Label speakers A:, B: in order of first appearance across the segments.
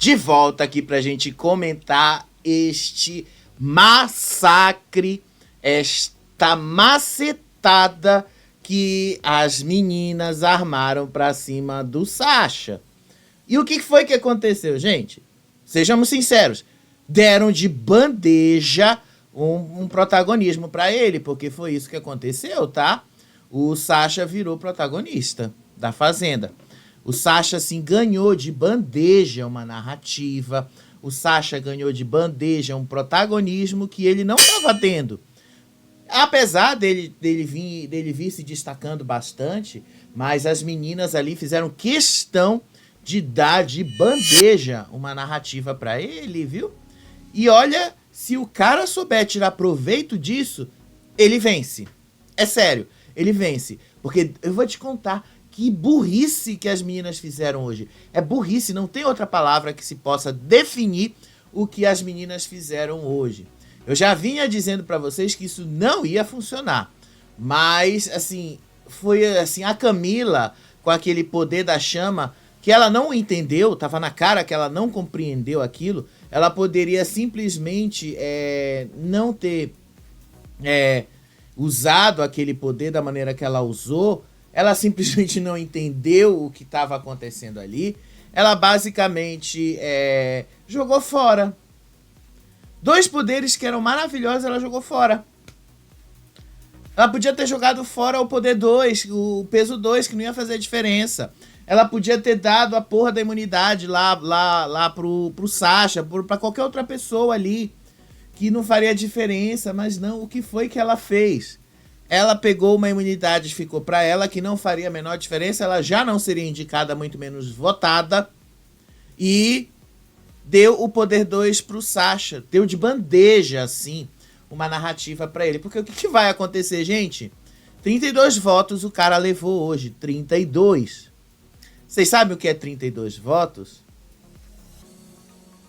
A: de volta aqui pra gente comentar este massacre, esta macetada que as meninas armaram pra cima do Sasha. E o que foi que aconteceu, gente? Sejamos sinceros, deram de bandeja um protagonismo pra ele, porque foi isso que aconteceu, tá? O Sasha virou protagonista da Fazenda. O Sasha, assim, ganhou de bandeja uma narrativa. O Sasha ganhou de bandeja um protagonismo que ele não estava tendo. Apesar dele vir se destacando bastante, mas as meninas ali fizeram questão de dar de bandeja uma narrativa para ele, viu? E olha, se o cara souber tirar proveito disso, ele vence. É sério, ele vence. Porque eu vou te contar que burrice que as meninas fizeram hoje. É burrice, não tem outra palavra que se possa definir o que as meninas fizeram hoje. Eu já vinha dizendo pra vocês que isso não ia funcionar. Mas, assim, foi assim, a Camila, com aquele poder da chama, que ela não entendeu, tava na cara que ela não compreendeu aquilo, ela poderia simplesmente não ter usado aquele poder da maneira que ela usou. Ela simplesmente não entendeu o que estava acontecendo ali. Ela basicamente jogou fora. 2 poderes que eram maravilhosos, ela jogou fora. Ela podia ter jogado fora o poder 2, o peso 2, que não ia fazer diferença. Ela podia ter dado a porra da imunidade lá pro Sasha, pra qualquer outra pessoa ali, que não faria diferença, mas não, o que foi que ela fez? Ela pegou uma imunidade, ficou pra ela, que não faria a menor diferença, ela já não seria indicada, muito menos votada, e deu o poder 2 pro Sasha, deu de bandeja, assim, uma narrativa pra ele. Porque o que vai acontecer, gente? 32 votos o cara levou hoje, 32. Vocês sabem o que é 32 votos?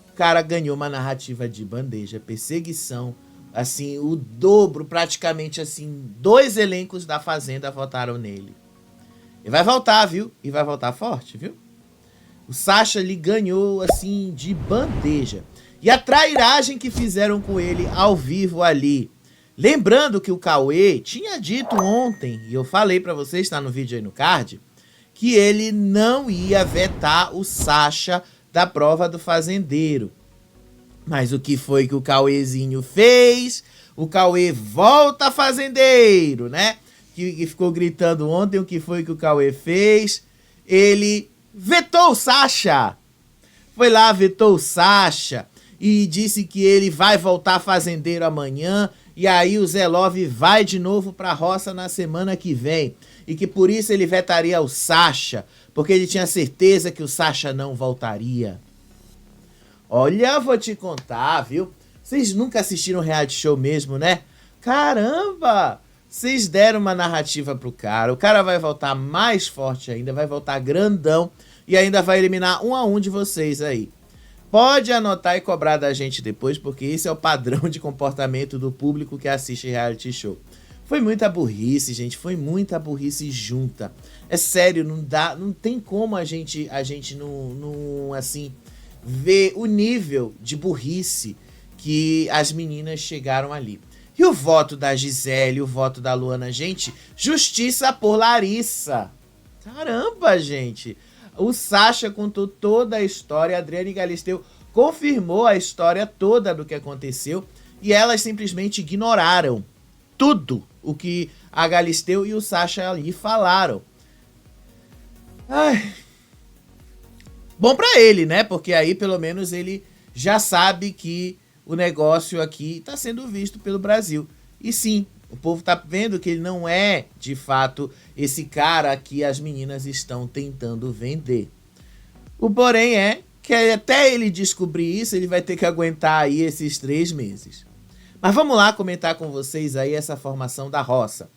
A: O cara ganhou uma narrativa de bandeja, perseguição, assim, o dobro, praticamente, assim, 2 elencos da Fazenda votaram nele. E vai voltar, viu? E vai voltar forte, viu? O Sasha, ele ganhou, assim, de bandeja. E a trairagem que fizeram com ele ao vivo ali. Lembrando que o Cauê tinha dito ontem, e eu falei pra vocês, tá no vídeo aí no card, que ele não ia vetar o Sasha da prova do fazendeiro. Mas o que foi que o Cauêzinho fez? O Cauê volta fazendeiro, né? Que ficou gritando ontem. O que foi que o Cauê fez? Ele vetou o Sasha. Foi lá, vetou o Sasha e disse que ele vai voltar fazendeiro amanhã. E aí o Zé Love vai de novo pra roça na semana que vem. E que por isso ele vetaria o Sasha, porque ele tinha certeza que o Sasha não voltaria. Olha, vou te contar, viu? Vocês nunca assistiram reality show mesmo, né? Caramba! Vocês deram uma narrativa pro cara. O cara vai voltar mais forte ainda, vai voltar grandão e ainda vai eliminar 1 a 1 de vocês aí. Pode anotar e cobrar da gente depois, porque esse é o padrão de comportamento do público que assiste reality show. Foi muita burrice, gente. Foi muita burrice junta. É sério, não tem como a gente não assim, ver o nível de burrice que as meninas chegaram ali. E o voto da Gisele, o voto da Luana, gente, justiça por Larissa. Caramba, gente. O Sasha contou toda a história, a Adriane Galisteu confirmou a história toda do que aconteceu e elas simplesmente ignoraram tudo o que a Galisteu e o Sasha ali falaram. Ai... Bom pra ele, né? Porque aí pelo menos ele já sabe que o negócio aqui tá sendo visto pelo Brasil. E sim, o povo tá vendo que ele não é, de fato, esse cara que as meninas estão tentando vender. O porém é que até ele descobrir isso, ele vai ter que aguentar aí esses 3 meses. Mas vamos lá comentar com vocês aí essa formação da roça.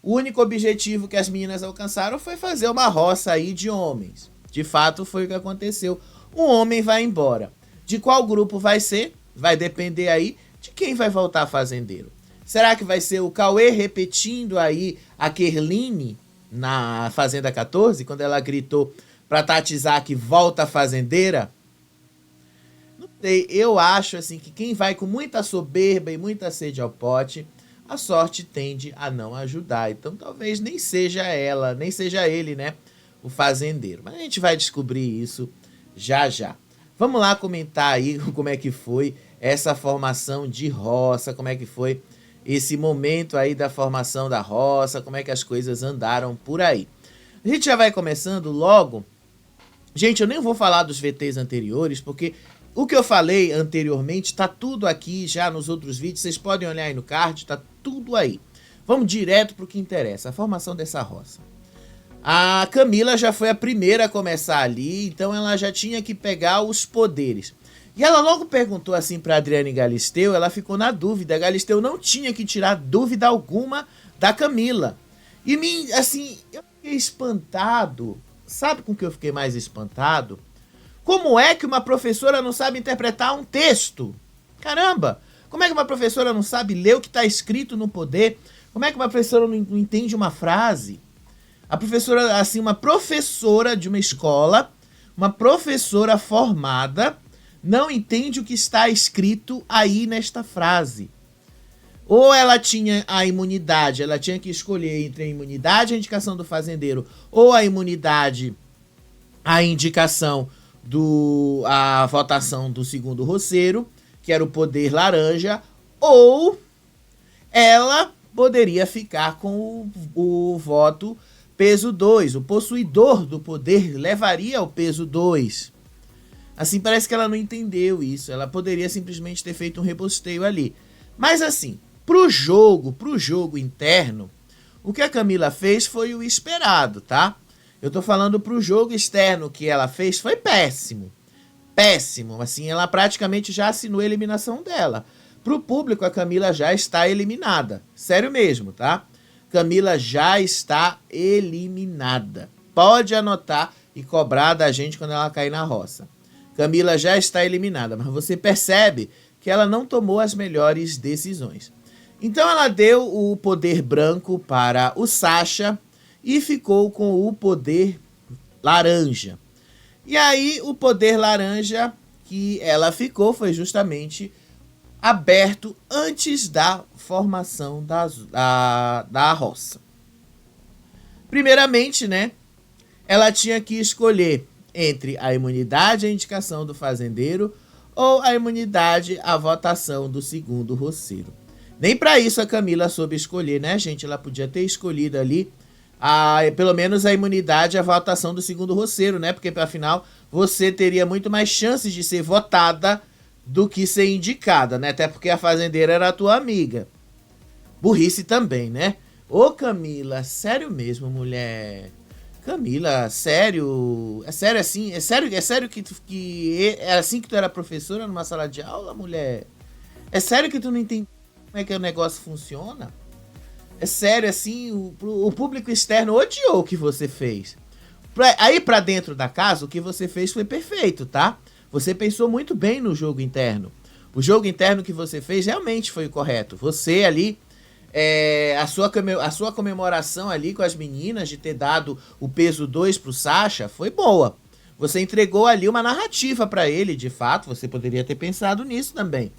A: O único objetivo que as meninas alcançaram foi fazer uma roça aí de homens. De fato, foi o que aconteceu. Um homem vai embora. De qual grupo vai ser? Vai depender aí de quem vai voltar fazendeiro. Será que vai ser o Cauê repetindo aí a Kerline na Fazenda 14, quando ela gritou pra Tati Zak volta fazendeira? sei, eu acho assim que quem vai com muita soberba e muita sede ao pote, a sorte tende a não ajudar. Então talvez nem seja ela, nem seja ele, né, o fazendeiro. Mas a gente vai descobrir isso já já. Vamos lá comentar aí como é que foi essa formação de roça, como é que foi esse momento aí da formação da roça, como é que as coisas andaram por aí. A gente já vai começando logo. Gente, eu nem vou falar dos VTs anteriores, porque o que eu falei anteriormente tá tudo aqui já nos outros vídeos, vocês podem olhar aí no card, tá tudo aí. Vamos direto pro que interessa, a formação dessa roça. A Camila já foi a primeira a começar ali, então ela já tinha que pegar os poderes. E ela logo perguntou assim para Adriane Galisteu, ela ficou na dúvida. A Galisteu não tinha que tirar dúvida alguma da Camila. E assim, eu fiquei espantado. Sabe com que eu fiquei mais espantado? Como é que uma professora não sabe interpretar um texto? Caramba! Como é que uma professora não sabe ler o que está escrito no poder? Como é que uma professora não entende uma frase? A professora, assim, uma professora de uma escola, uma professora formada, não entende o que está escrito aí nesta frase. Ou ela tinha a imunidade, ela tinha que escolher entre a imunidade e a indicação do fazendeiro, ou a imunidade, a indicação a votação do segundo roceiro, que era o poder laranja, ou ela poderia ficar com o voto peso 2, o possuidor do poder levaria o peso 2. Assim, parece que ela não entendeu isso, ela poderia simplesmente ter feito um rebosteio ali. Mas assim, pro jogo interno, o que a Camila fez foi o esperado, tá? Eu tô falando pro jogo externo que ela fez, foi péssimo. Péssimo, assim, ela praticamente já assinou a eliminação dela. Pro público, a Camila já está eliminada. Sério mesmo, tá? Camila já está eliminada. Pode anotar e cobrar da gente quando ela cair na roça. Camila já está eliminada, mas você percebe que ela não tomou as melhores decisões. Então ela deu o poder branco para o Sacha e ficou com o poder laranja. E aí o poder laranja que ela ficou foi justamente aberto antes da formação da roça. Primeiramente, né, ela tinha que escolher entre a imunidade e a indicação do fazendeiro ou a imunidade a votação do segundo roceiro. Nem para isso a Camila soube escolher, né, gente? Ela podia ter escolhido ali pelo menos a imunidade a votação do segundo roceiro, né? Porque afinal você teria muito mais chances de ser votada do que ser indicada, né? Até porque a fazendeira era a tua amiga. Burrice também, né? Ô Camila, sério mesmo, mulher. Camila, sério? É sério assim? É sério que é assim que tu era professora numa sala de aula, mulher? É sério que tu não entende como é que o negócio funciona? É sério assim? O público externo odiou o que você fez. Aí pra dentro da casa, o que você fez foi perfeito, tá? Você pensou muito bem no jogo interno. O jogo interno que você fez realmente foi o correto. Você ali, a sua comemoração ali com as meninas de ter dado o peso 2 pro Sacha foi boa. Você entregou ali uma narrativa pra ele, de fato, você poderia ter pensado nisso também.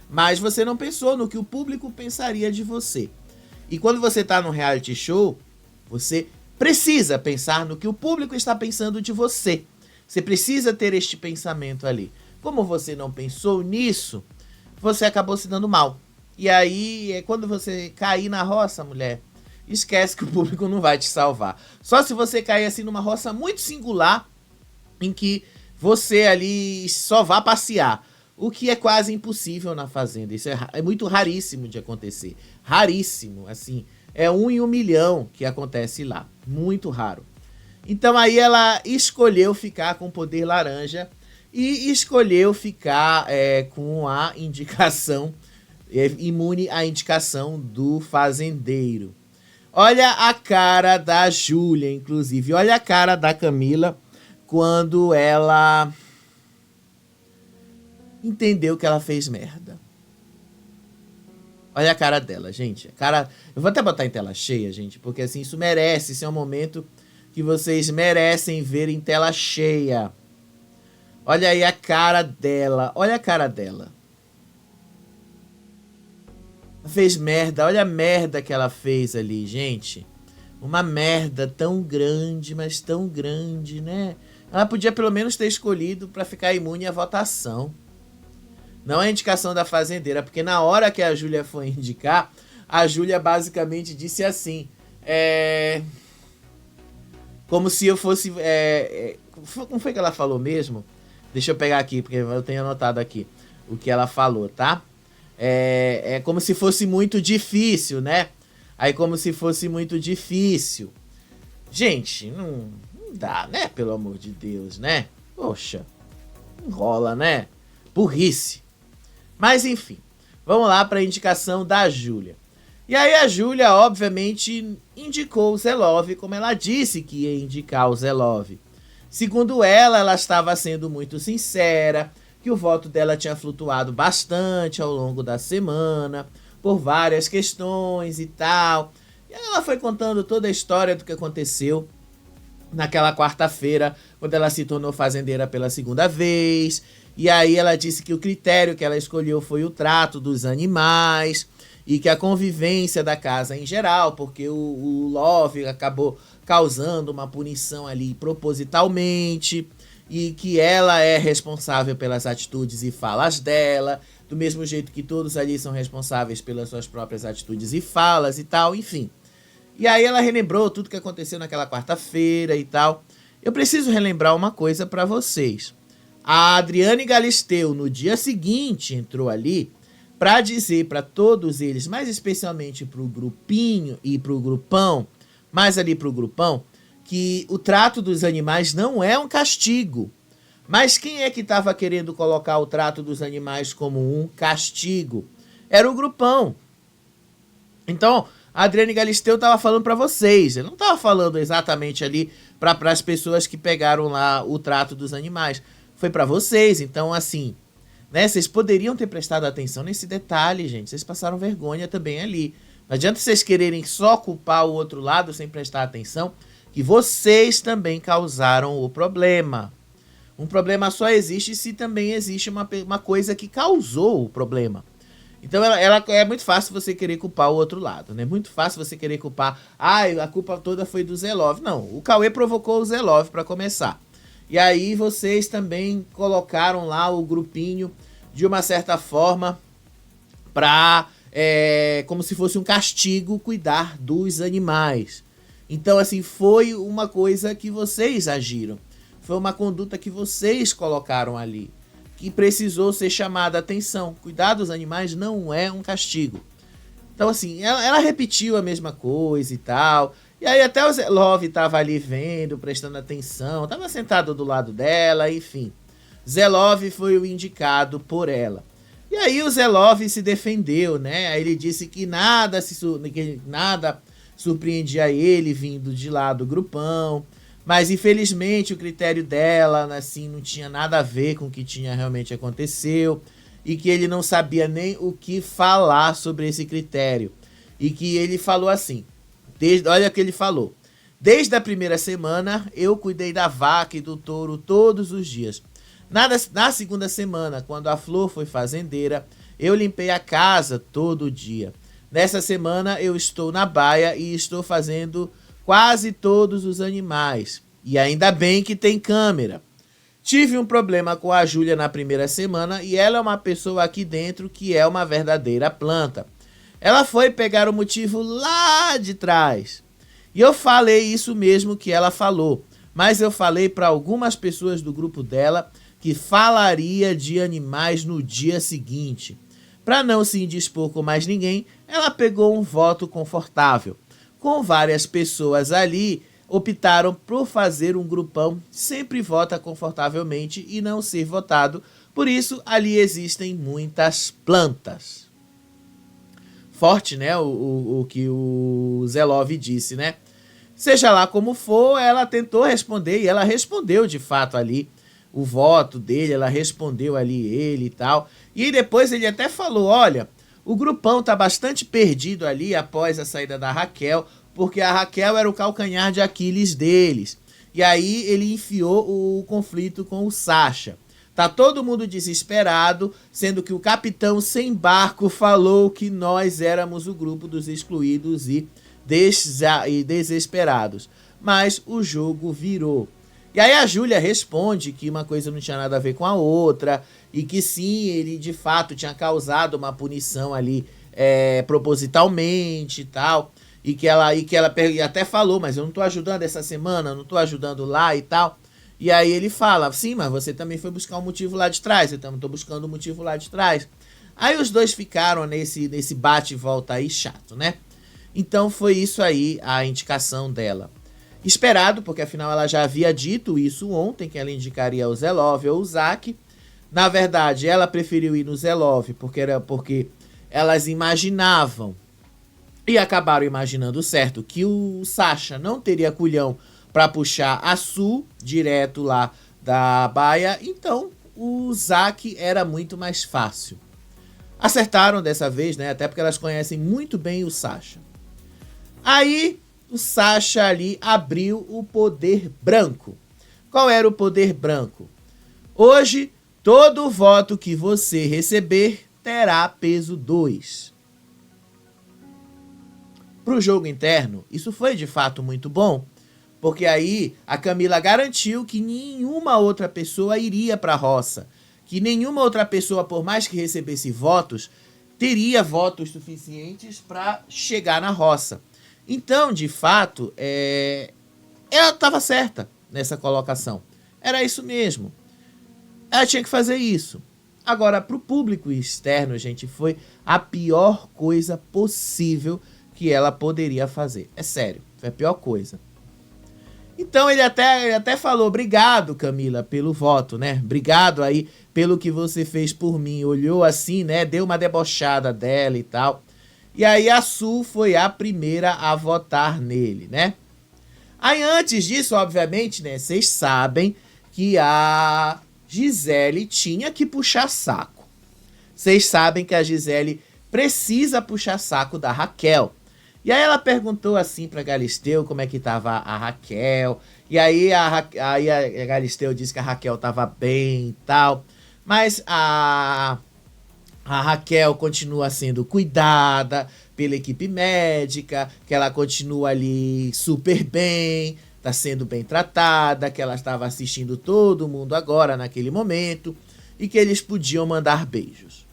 A: Mas você não pensou no que o público pensaria de você. E quando você tá num reality show, você precisa pensar no que o público está pensando de você. Você precisa ter este pensamento ali. Como você não pensou nisso, você acabou se dando mal. E aí, quando você cair na roça, mulher, esquece que o público não vai te salvar. Só se você cair assim numa roça muito singular, em que você ali só vá passear. O que é quase impossível na fazenda. Isso é muito raríssimo de acontecer. Raríssimo, assim. É 1 em 1 milhão que acontece lá. Muito raro. Então aí ela escolheu ficar com o poder laranja e escolheu ficar com a indicação, imune à indicação do fazendeiro. Olha a cara da Júlia, inclusive. Olha a cara da Camila quando ela entendeu que ela fez merda. Olha a cara dela, gente. Eu vou até botar em tela cheia, gente, porque assim, isso merece. Isso é um momento que vocês merecem ver em tela cheia. Olha aí a cara dela. Olha a cara dela. Ela fez merda. Olha a merda que ela fez ali, gente. Uma merda tão grande, mas tão grande, né? Ela podia pelo menos ter escolhido para ficar imune à votação. Não a indicação da fazendeira, porque na hora que a Júlia foi indicar, a Júlia basicamente disse assim, como se eu fosse... como foi que ela falou mesmo? Deixa eu pegar aqui, porque eu tenho anotado aqui o que ela falou, tá? É como se fosse muito difícil, né? Aí como se fosse muito difícil. Gente, não dá, né? Pelo amor de Deus, né? Poxa, enrola, né? Burrice. Mas enfim, vamos lá para a indicação da Júlia. E aí a Júlia, obviamente, indicou o Zelov, como ela disse que ia indicar o Zelov. Segundo ela, ela estava sendo muito sincera, que o voto dela tinha flutuado bastante ao longo da semana, por várias questões e tal. E ela foi contando toda a história do que aconteceu naquela quarta-feira, quando ela se tornou fazendeira pela segunda vez. E aí ela disse que o critério que ela escolheu foi o trato dos animais e que a convivência da casa em geral, porque o Love acabou causando uma punição ali propositalmente e que ela é responsável pelas atitudes e falas dela, do mesmo jeito que todos ali são responsáveis pelas suas próprias atitudes e falas e tal, enfim. E aí ela relembrou tudo que aconteceu naquela quarta-feira e tal. Eu preciso relembrar uma coisa para vocês. A Adriane Galisteu, no dia seguinte, entrou ali para dizer para todos eles, mais especialmente para o grupinho e para o grupão, mais ali para o grupão, que o trato dos animais não é um castigo. Mas quem é que estava querendo colocar o trato dos animais como um castigo? Era o grupão. Então, a Adriane Galisteu estava falando para vocês. Ele não estava falando exatamente ali para as pessoas que pegaram lá o trato dos animais. Foi para vocês. Então, assim, né? Vocês poderiam ter prestado atenção nesse detalhe, gente. Vocês passaram vergonha também ali. Não adianta vocês quererem só culpar o outro lado sem prestar atenção, que vocês também causaram o problema. Um problema só existe se também existe uma coisa que causou o problema. Então ela é muito fácil você querer culpar o outro lado, né? Muito fácil você querer culpar, a culpa toda foi do Zelov. Não, o Cauê provocou o Zelov para começar. E aí vocês também colocaram lá o grupinho de uma certa forma para, como se fosse um castigo, cuidar dos animais. Então assim, foi uma coisa que vocês agiram. Foi uma conduta que vocês colocaram ali, que precisou ser chamada a atenção. Cuidar dos animais não é um castigo. Então assim, ela repetiu a mesma coisa e tal. E aí até o Zelov estava ali vendo, prestando atenção, estava sentado do lado dela, enfim. Zelov foi o indicado por ela. E aí o Zelov se defendeu, né? Aí ele disse que nada surpreendia ele vindo de lá do grupão. Mas infelizmente o critério dela, assim, não tinha nada a ver com o que tinha realmente aconteceu. E que ele não sabia nem o que falar sobre esse critério. E que ele falou assim, olha o que ele falou. Desde a primeira semana eu cuidei da vaca e do touro todos os dias. Na segunda semana, quando a Flor foi fazendeira, eu limpei a casa todo dia. Nessa semana eu estou na baia e estou fazendo quase todos os animais. E ainda bem que tem câmera. Tive um problema com a Júlia na primeira semana e ela é uma pessoa aqui dentro que é uma verdadeira planta. Ela foi pegar o motivo lá de trás. E eu falei isso mesmo que ela falou. Mas eu falei para algumas pessoas do grupo dela que falaria de animais no dia seguinte. Para não se indispor com mais ninguém, ela pegou um voto confortável. Com várias pessoas ali, optaram por fazer um grupão sempre vota confortavelmente e não ser votado. Por isso, ali existem muitas plantas. Forte, né? O que o Zelov disse, né? Seja lá como for, ela tentou responder e ela respondeu de fato ali o voto dele, ela respondeu ali ele e tal. E depois ele até falou, olha, o grupão tá bastante perdido ali após a saída da Raquel, porque a Raquel era o calcanhar de Aquiles deles. E aí ele enfiou o conflito com o Sasha. Tá todo mundo desesperado, sendo que o capitão sem barco falou que nós éramos o grupo dos excluídos e desesperados. Mas o jogo virou. E aí a Júlia responde que uma coisa não tinha nada a ver com a outra, e que sim, ele de fato tinha causado uma punição ali propositalmente e tal. E até falou, mas eu não tô ajudando essa semana, não tô ajudando lá e tal. E aí ele fala, sim, mas você também foi buscar um motivo lá de trás, eu também tô buscando um motivo lá de trás. Aí os dois ficaram nesse bate e volta aí chato, né? Então foi isso aí a indicação dela. Esperado, porque afinal ela já havia dito isso ontem, que ela indicaria o Zelov ou o Zack. Na verdade, ela preferiu ir no Zelov, porque elas imaginavam, e acabaram imaginando certo, que o Sasha não teria culhão para puxar a Su direto lá da baia, então o Zack era muito mais fácil. Acertaram dessa vez, né? Até porque elas conhecem muito bem o Sasha. Aí o Sasha ali abriu o poder branco. Qual era o poder branco? Hoje, todo voto que você receber terá peso 2. Para o jogo interno, isso foi de fato muito bom, porque aí a Camila garantiu que nenhuma outra pessoa iria para a roça, que nenhuma outra pessoa, por mais que recebesse votos, teria votos suficientes para chegar na roça. Então, de fato, ela estava certa nessa colocação. Era isso mesmo. Ela tinha que fazer isso. Agora, para o público externo, gente, foi a pior coisa possível que ela poderia fazer. É sério, foi a pior coisa. Então ele até falou, obrigado, Camila, pelo voto, né? Obrigado aí pelo que você fez por mim. Olhou assim, né? Deu uma debochada dela e tal. E aí a Su foi a primeira a votar nele, né? Aí antes disso, obviamente, né? Vocês sabem que a Gisele tinha que puxar saco. Vocês sabem que a Gisele precisa puxar saco da Raquel. E aí ela perguntou assim pra Galisteu como é que tava a Raquel. E aí a Galisteu disse que a Raquel tava bem e tal. Mas a Raquel continua sendo cuidada pela equipe médica, que ela continua ali super bem, tá sendo bem tratada, que ela estava assistindo todo mundo agora naquele momento e que eles podiam mandar beijos.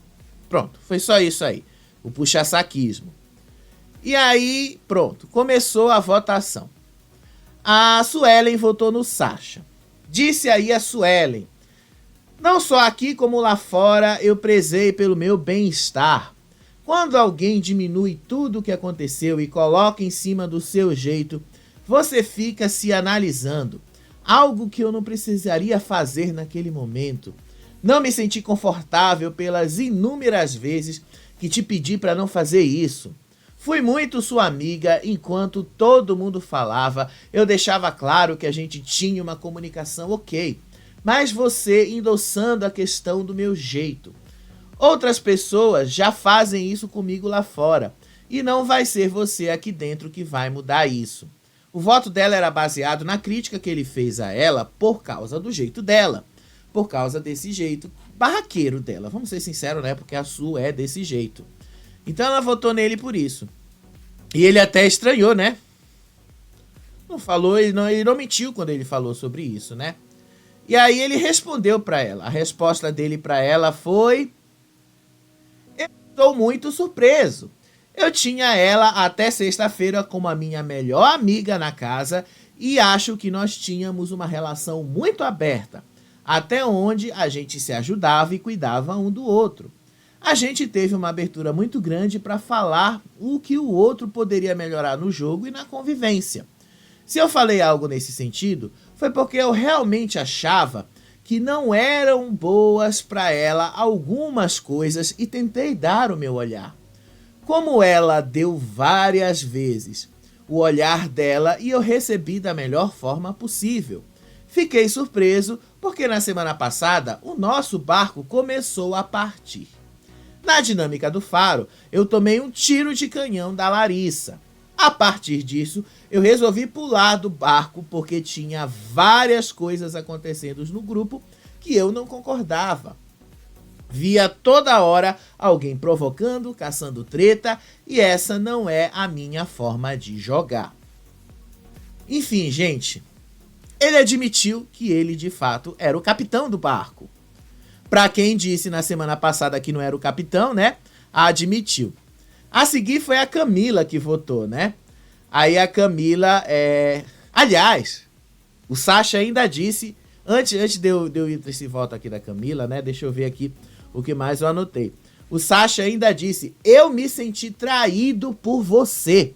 A: Pronto, foi só isso aí, o puxa-saquismo. E aí, pronto, começou a votação. A Suelen votou no Sasha. Disse aí a Suelen: não só aqui como lá fora eu prezei pelo meu bem-estar. Quando alguém diminui tudo o que aconteceu e coloca em cima do seu jeito, você fica se analisando. Algo que eu não precisaria fazer naquele momento. Não me senti confortável pelas inúmeras vezes que te pedi para não fazer isso. Fui muito sua amiga, enquanto todo mundo falava, eu deixava claro que a gente tinha uma comunicação ok. Mas você endossando a questão do meu jeito. Outras pessoas já fazem isso comigo lá fora. E não vai ser você aqui dentro que vai mudar isso. O voto dela era baseado na crítica que ele fez a ela por causa do jeito dela. Por causa desse jeito barraqueiro dela. Vamos ser sinceros, né? Porque a Su é desse jeito. Então ela votou nele por isso. E ele até estranhou, né? Não falou, ele não mentiu quando ele falou sobre isso, né? E aí ele respondeu para ela. A resposta dele para ela foi: eu estou muito surpreso. Eu tinha ela até sexta-feira como a minha melhor amiga na casa e acho que nós tínhamos uma relação muito aberta, até onde a gente se ajudava e cuidava um do outro. A gente teve uma abertura muito grande para falar o que o outro poderia melhorar no jogo e na convivência. Se eu falei algo nesse sentido, foi porque eu realmente achava que não eram boas para ela algumas coisas e tentei dar o meu olhar. Como ela deu várias vezes o olhar dela e eu recebi da melhor forma possível. Fiquei surpreso porque na semana passada o nosso barco começou a partir. Na dinâmica do faro, eu tomei um tiro de canhão da Larissa. A partir disso, eu resolvi pular do barco porque tinha várias coisas acontecendo no grupo que eu não concordava. Via toda hora alguém provocando, caçando treta, e essa não é a minha forma de jogar. Enfim, gente, ele admitiu que ele de fato era o capitão do barco. Pra quem disse na semana passada que não era o capitão, né? Admitiu. A seguir foi a Camila que votou, né? Aí a Camila Aliás, o Sasha ainda disse, antes de eu ir para esse voto aqui da Camila, né? Deixa eu ver aqui o que mais eu anotei. O Sasha ainda disse, eu me senti traído por você.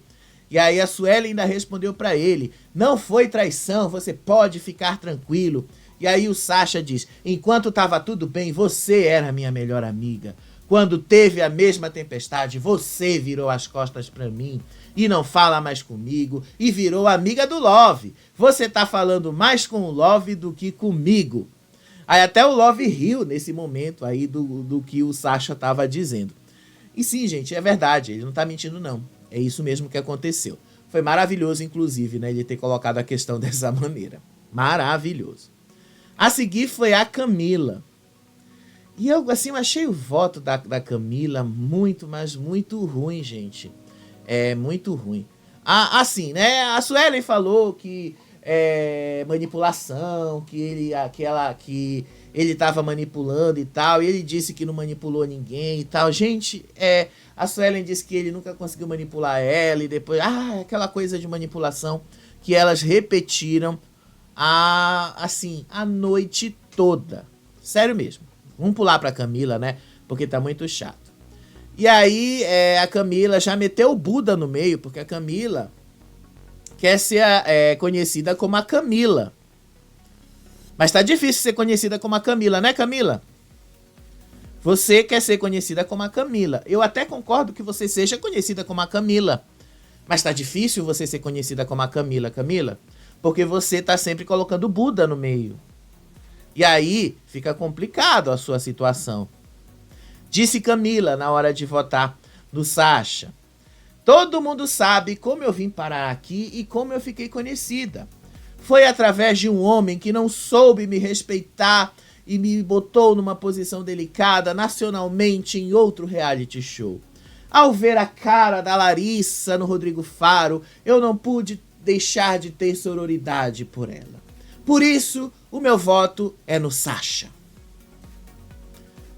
A: E aí a Sueli ainda respondeu pra ele, não foi traição, você pode ficar tranquilo. E aí o Sasha diz, enquanto tava tudo bem, você era minha melhor amiga. Quando teve a mesma tempestade, você virou as costas pra mim e não fala mais comigo e virou amiga do Love. Você tá falando mais com o Love do que comigo. Aí até o Love riu nesse momento aí do que o Sasha tava dizendo. E sim, gente, é verdade, ele não tá mentindo não. É isso mesmo que aconteceu. Foi maravilhoso, inclusive, né, ele ter colocado a questão dessa maneira. Maravilhoso. A seguir foi a Camila. E eu, assim, eu achei o voto da Camila muito, mas muito ruim, gente. É muito ruim. Assim, né, a Suelen falou que manipulação, que ele tava manipulando e tal, e ele disse que não manipulou ninguém e tal. Gente, a Suelen disse que ele nunca conseguiu manipular ela, e depois, aquela coisa de manipulação que elas repetiram assim, a noite toda. Sério mesmo. Vamos pular pra Camila, né, porque tá muito chato. E aí, a Camila já meteu o Buda no meio, porque a Camila quer ser conhecida como a Camila. Mas tá difícil ser conhecida como a Camila, né, Camila? Você quer ser conhecida como a Camila. Eu até concordo que você seja conhecida como a Camila. Mas tá difícil você ser conhecida como a Camila, Camila. Porque você tá sempre colocando Buda no meio. E aí, fica complicado a sua situação. Disse Camila na hora de votar no Sasha. Todo mundo sabe como eu vim parar aqui e como eu fiquei conhecida. Foi através de um homem que não soube me respeitar e me botou numa posição delicada nacionalmente em outro reality show. Ao ver a cara da Larissa no Rodrigo Faro, eu não pude deixar de ter sororidade por ela. Por isso, o meu voto é no Sasha.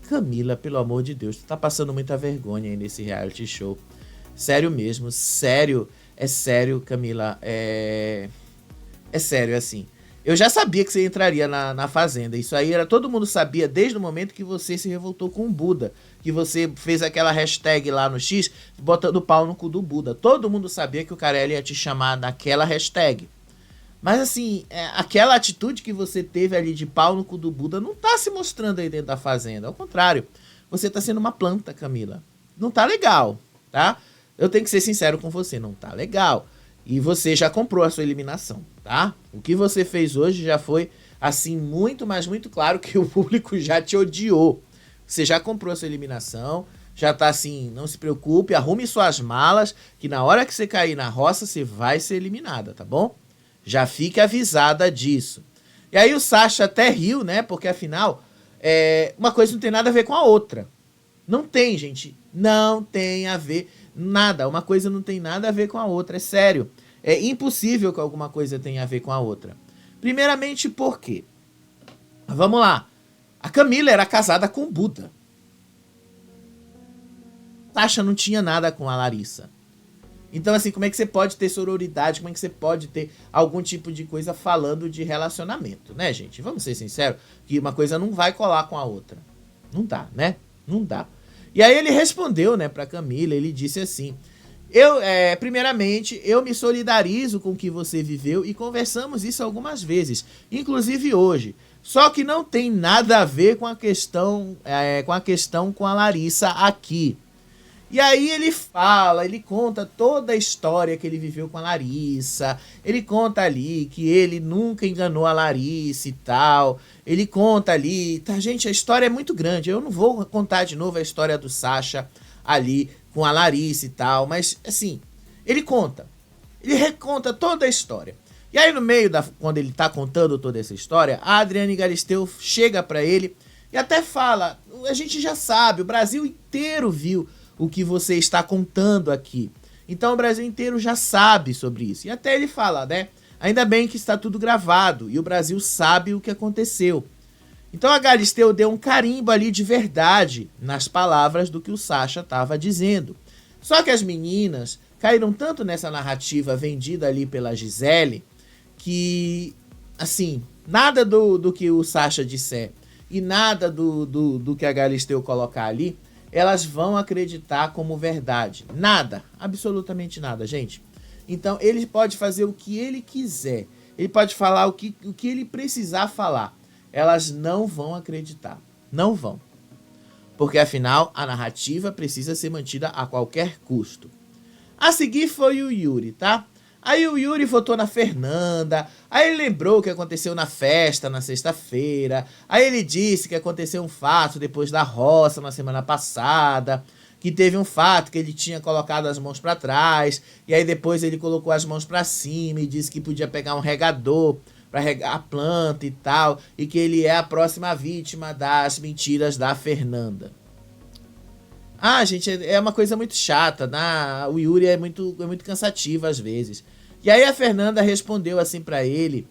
A: Camila, pelo amor de Deus, tu tá passando muita vergonha aí nesse reality show. Sério mesmo, sério. É sério, Camila. É sério, assim. Eu já sabia que você entraria na Fazenda. Isso aí todo mundo sabia desde o momento que você se revoltou com o Buda. Que você fez aquela hashtag lá no X, botando pau no cu do Buda. Todo mundo sabia que o Carelli ia te chamar naquela hashtag. Mas assim, aquela atitude que você teve ali de pau no cu do Buda não tá se mostrando aí dentro da Fazenda. Ao contrário, você tá sendo uma planta, Camila. Não tá legal, tá? Eu tenho que ser sincero com você, não tá legal. E você já comprou a sua eliminação, tá? O que você fez hoje já foi, assim, muito, mas muito claro que o público já te odiou. Você já comprou a sua eliminação, já tá assim, não se preocupe, arrume suas malas, que na hora que você cair na roça, você vai ser eliminada, tá bom? Já fique avisada disso. E aí o Sasha até riu, né? Porque afinal, uma coisa não tem nada a ver com a outra. Não tem, gente. Não tem a ver nada. Uma coisa não tem nada a ver com a outra. É sério. É impossível que alguma coisa tenha a ver com a outra. Primeiramente, por quê? Vamos lá. A Camila era casada com o Buda. Sasha não tinha nada com a Larissa. Então, assim, como é que você pode ter sororidade? Como é que você pode ter algum tipo de coisa falando de relacionamento, né, gente? Vamos ser sinceros, que uma coisa não vai colar com a outra. Não dá, né? Não dá. E aí ele respondeu, né, pra Camila, ele disse assim, primeiramente, eu me solidarizo com o que você viveu e conversamos isso algumas vezes, inclusive hoje. Só que não tem nada a ver com a questão com a Larissa aqui. E aí ele conta toda a história que ele viveu com a Larissa, ele conta ali que ele nunca enganou a Larissa e tal, ele conta ali, tá, gente, a história é muito grande, eu não vou contar de novo a história do Sasha ali com a Larissa e tal, mas assim, ele reconta toda a história. E aí no meio, quando ele tá contando toda essa história, a Adriane Galisteu chega para ele e até fala, a gente já sabe, o Brasil inteiro viu o que você está contando aqui. Então o Brasil inteiro já sabe sobre isso. E até ele fala, né? Ainda bem que está tudo gravado e o Brasil sabe o que aconteceu. Então a Galisteu deu um carimbo ali de verdade nas palavras do que o Sacha estava dizendo. Só que as meninas caíram tanto nessa narrativa vendida ali pela Gisele que, assim, nada do que o Sacha disser e nada do que a Galisteu colocar ali, elas vão acreditar como verdade. Nada, absolutamente nada, gente. Então ele pode fazer o que ele quiser, ele pode falar o que ele precisar falar. Elas não vão acreditar, não vão. Porque afinal a narrativa precisa ser mantida a qualquer custo. A seguir foi o Yuri, tá? Aí o Yuri votou na Fernanda, aí ele lembrou o que aconteceu na festa na sexta-feira, aí ele disse que aconteceu um fato depois da roça na semana passada, que teve um fato que ele tinha colocado as mãos para trás, e aí depois ele colocou as mãos para cima e disse que podia pegar um regador para regar a planta e tal, e que ele é a próxima vítima das mentiras da Fernanda. Ah, gente, é uma coisa muito chata, né? O Yuri é muito cansativo às vezes. E aí a Fernanda respondeu assim pra ele,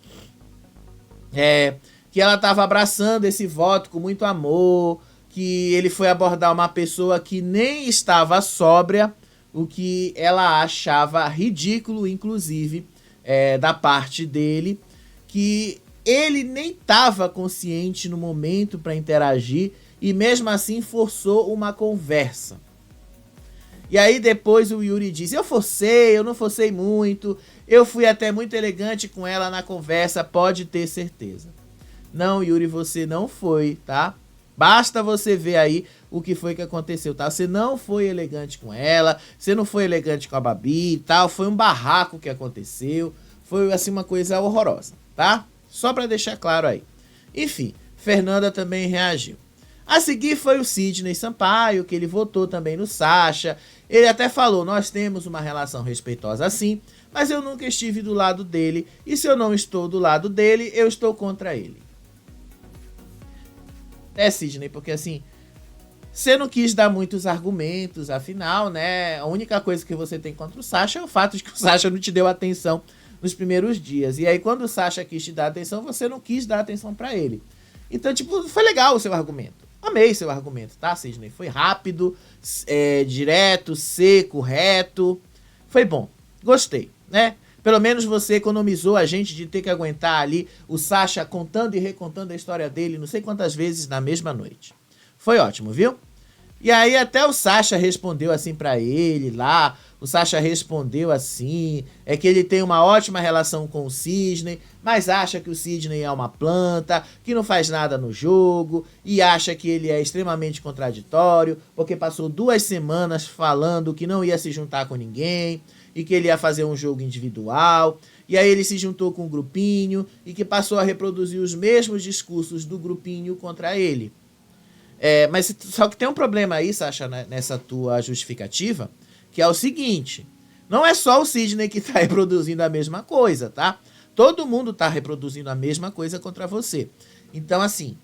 A: que ela tava abraçando esse voto com muito amor, que ele foi abordar uma pessoa que nem estava sóbria, o que ela achava ridículo, inclusive, da parte dele, que ele nem estava consciente no momento para interagir e mesmo assim forçou uma conversa. E aí depois o Yuri disse, eu não forcei muito, eu fui até muito elegante com ela na conversa, pode ter certeza. Não, Yuri, você não foi, tá? Basta você ver aí o que foi que aconteceu, tá? Você não foi elegante com ela, você não foi elegante com a Babi e tal, foi um barraco que aconteceu, foi assim uma coisa horrorosa, tá? Só pra deixar claro aí. Enfim, Fernanda também reagiu. A seguir foi o Sidney Sampaio, que ele votou também no Sacha. Ele até falou, nós temos uma relação respeitosa sim, mas eu nunca estive do lado dele, e se eu não estou do lado dele, eu estou contra ele. Sidney, porque assim, você não quis dar muitos argumentos, afinal, né, a única coisa que você tem contra o Sacha é o fato de que o Sacha não te deu atenção nos primeiros dias, e aí quando o Sacha quis te dar atenção, você não quis dar atenção pra ele. Então, tipo, foi legal o seu argumento. Amei seu argumento, tá, Sidney? Foi rápido, direto, seco, reto. Foi bom. Gostei, né? Pelo menos você economizou a gente de ter que aguentar ali o Sacha contando e recontando a história dele não sei quantas vezes na mesma noite. Foi ótimo, viu? E aí até o Sacha respondeu assim pra ele lá. O Sacha respondeu assim, que ele tem uma ótima relação com o Sidney, mas acha que o Sidney é uma planta, que não faz nada no jogo, e acha que ele é extremamente contraditório, porque passou 2 semanas falando que não ia se juntar com ninguém, e que ele ia fazer um jogo individual, e aí ele se juntou com um grupinho, e que passou a reproduzir os mesmos discursos do grupinho contra ele. Mas só que tem um problema aí, Sacha, nessa tua justificativa, que é o seguinte, não é só o Sidney que tá reproduzindo a mesma coisa, tá? Todo mundo tá reproduzindo a mesma coisa contra você. Então, assim,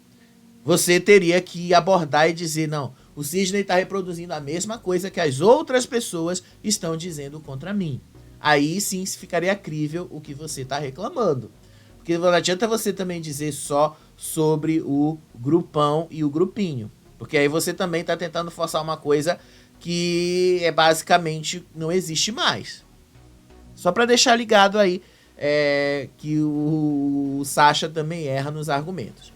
A: você teria que abordar e dizer, não, o Sidney tá reproduzindo a mesma coisa que as outras pessoas estão dizendo contra mim. Aí sim ficaria crível o que você tá reclamando. Porque não adianta você também dizer só sobre o grupão e o grupinho. Porque aí você também tá tentando forçar uma coisa que basicamente não existe mais. Só para deixar ligado aí que o Sacha também erra nos argumentos.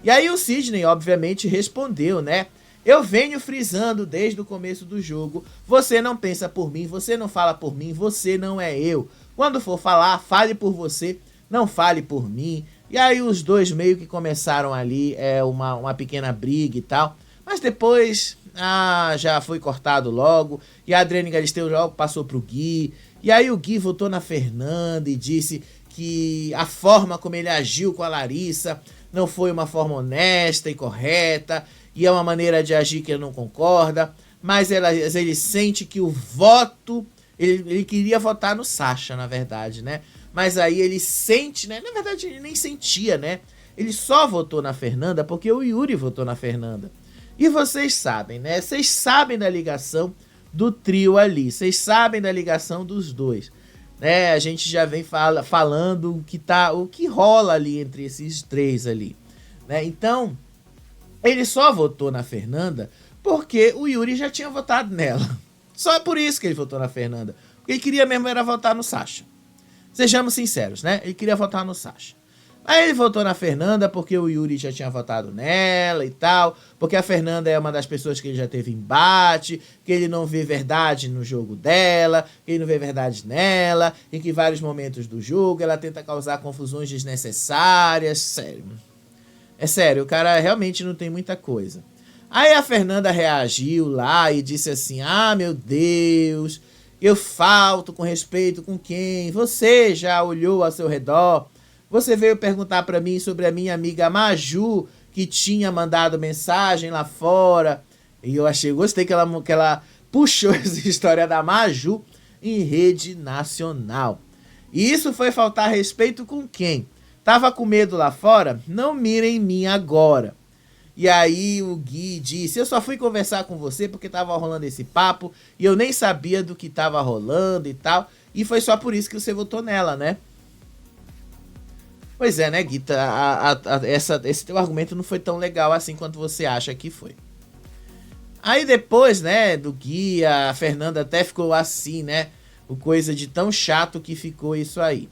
A: E aí o Sidney, obviamente, respondeu, né? Eu venho frisando desde o começo do jogo, você não pensa por mim, você não fala por mim, você não é eu. Quando for falar, fale por você, não fale por mim. E aí os dois meio que começaram ali uma pequena briga e tal. Mas depois... já foi cortado logo, e a Adriane Galisteu logo passou pro Gui, e aí o Gui votou na Fernanda e disse que a forma como ele agiu com a Larissa não foi uma forma honesta e correta, e é uma maneira de agir que ele não concorda, mas ele sente que o voto, ele queria votar no Sacha, na verdade, né? mas aí ele sente, né? Na verdade, ele nem sentia, né? Ele só votou na Fernanda porque o Yuri votou na Fernanda. E vocês sabem, né? Vocês sabem da ligação do trio ali. Vocês sabem da ligação dos dois. Né? A gente já vem falando o que rola ali entre esses três ali. Né? Então, ele só votou na Fernanda porque o Yuri já tinha votado nela. Só por isso que ele votou na Fernanda. O que ele queria mesmo era votar no Sasha. Sejamos sinceros, né? Ele queria votar no Sasha. Aí ele votou na Fernanda porque o Yuri já tinha votado nela e tal. Porque a Fernanda é uma das pessoas que ele já teve embate. Que ele não vê verdade no jogo dela. Que ele não vê verdade nela. E que em vários momentos do jogo ela tenta causar confusões desnecessárias. Sério. É sério, o cara realmente não tem muita coisa. Aí a Fernanda reagiu lá e disse assim: ah, meu Deus, eu falto com respeito com quem? Você já olhou ao seu redor? Você veio perguntar pra mim sobre a minha amiga Maju, que tinha mandado mensagem lá fora. E eu gostei que ela puxou essa história da Maju em rede nacional. E isso foi faltar respeito com quem? Tava com medo lá fora? Não mirem em mim agora. E aí o Gui disse: eu só fui conversar com você porque tava rolando esse papo e eu nem sabia do que tava rolando e tal. E foi só por isso que você votou nela, né? Pois é, né, Gui? Esse teu argumento não foi tão legal assim quanto você acha que foi. Aí depois, né, do Gui, a Fernanda até ficou assim, né? O coisa de tão chato que ficou isso aí.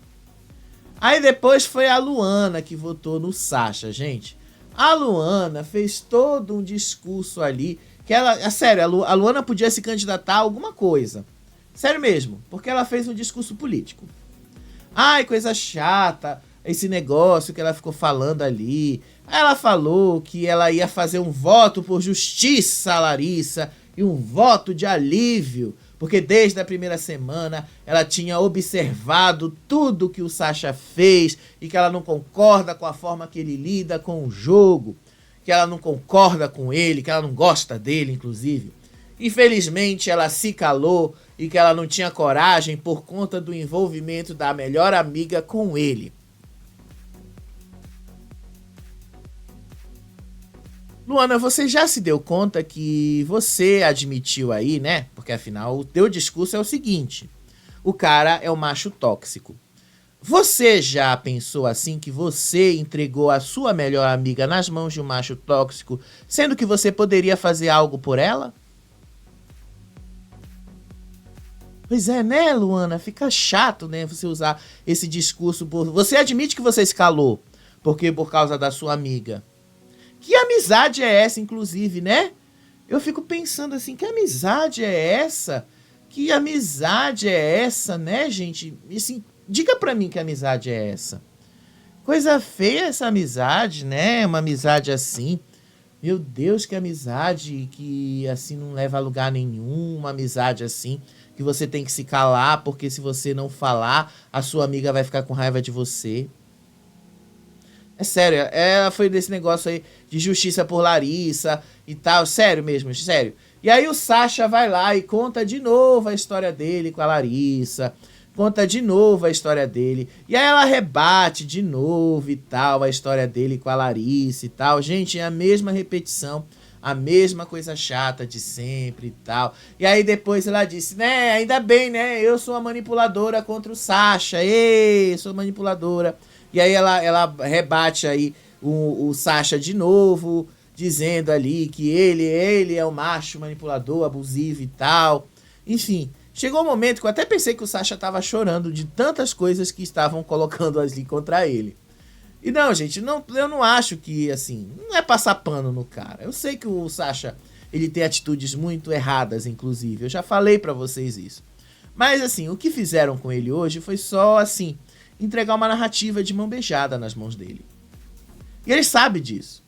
A: Aí depois foi a Luana que votou no Sasha, gente. A Luana fez todo um discurso ali, que ela, sério, a Luana podia se candidatar a alguma coisa. Sério mesmo, porque ela fez um discurso político. Ai, coisa chata, esse negócio que ela ficou falando ali. Ela falou que ela ia fazer um voto por justiça, Larissa, e um voto de alívio, porque desde a primeira semana ela tinha observado tudo que o Sasha fez e que ela não concorda com a forma que ele lida com o jogo, que ela não concorda com ele, que ela não gosta dele, inclusive. Infelizmente ela se calou e que ela não tinha coragem por conta do envolvimento da melhor amiga com ele. Luana, você já se deu conta que você admitiu aí, né? Porque afinal o teu discurso é o seguinte: o cara é o macho tóxico. Você já pensou assim que você entregou a sua melhor amiga nas mãos de um macho tóxico, sendo que você poderia fazer algo por ela? Pois é, né, Luana? Fica chato, né, você usar esse discurso. Você admite que você se calou por causa da sua amiga. Que amizade é essa, inclusive, né? Eu fico pensando assim, que amizade é essa? Que amizade é essa, né, gente? Assim, diga pra mim que amizade é essa. Coisa feia essa amizade, né? Uma amizade assim. Meu Deus, que amizade que assim não leva a lugar nenhum. Uma amizade assim que você tem que se calar, porque se você não falar, a sua amiga vai ficar com raiva de você. É sério, ela foi desse negócio aí de justiça por Larissa e tal, sério mesmo, sério. E aí o Sasha vai lá e conta de novo a história dele com a Larissa, conta de novo a história dele, e aí ela rebate de novo e tal, a história dele com a Larissa e tal. Gente, é a mesma repetição, a mesma coisa chata de sempre e tal. E aí depois ela disse, né, ainda bem, né, eu sou a manipuladora contra o Sasha, ei, sou manipuladora. E aí ela rebate aí o Sasha de novo, dizendo ali que ele é um macho manipulador, abusivo e tal. Enfim, chegou um momento que eu até pensei que o Sasha tava chorando de tantas coisas que estavam colocando ali contra ele. E não, gente, eu não acho que, assim, não é passar pano no cara. Eu sei que o Sasha, ele tem atitudes muito erradas, inclusive. Eu já falei pra vocês isso. Mas, assim, o que fizeram com ele hoje foi só, assim, entregar uma narrativa de mão beijada nas mãos dele. E ele sabe disso.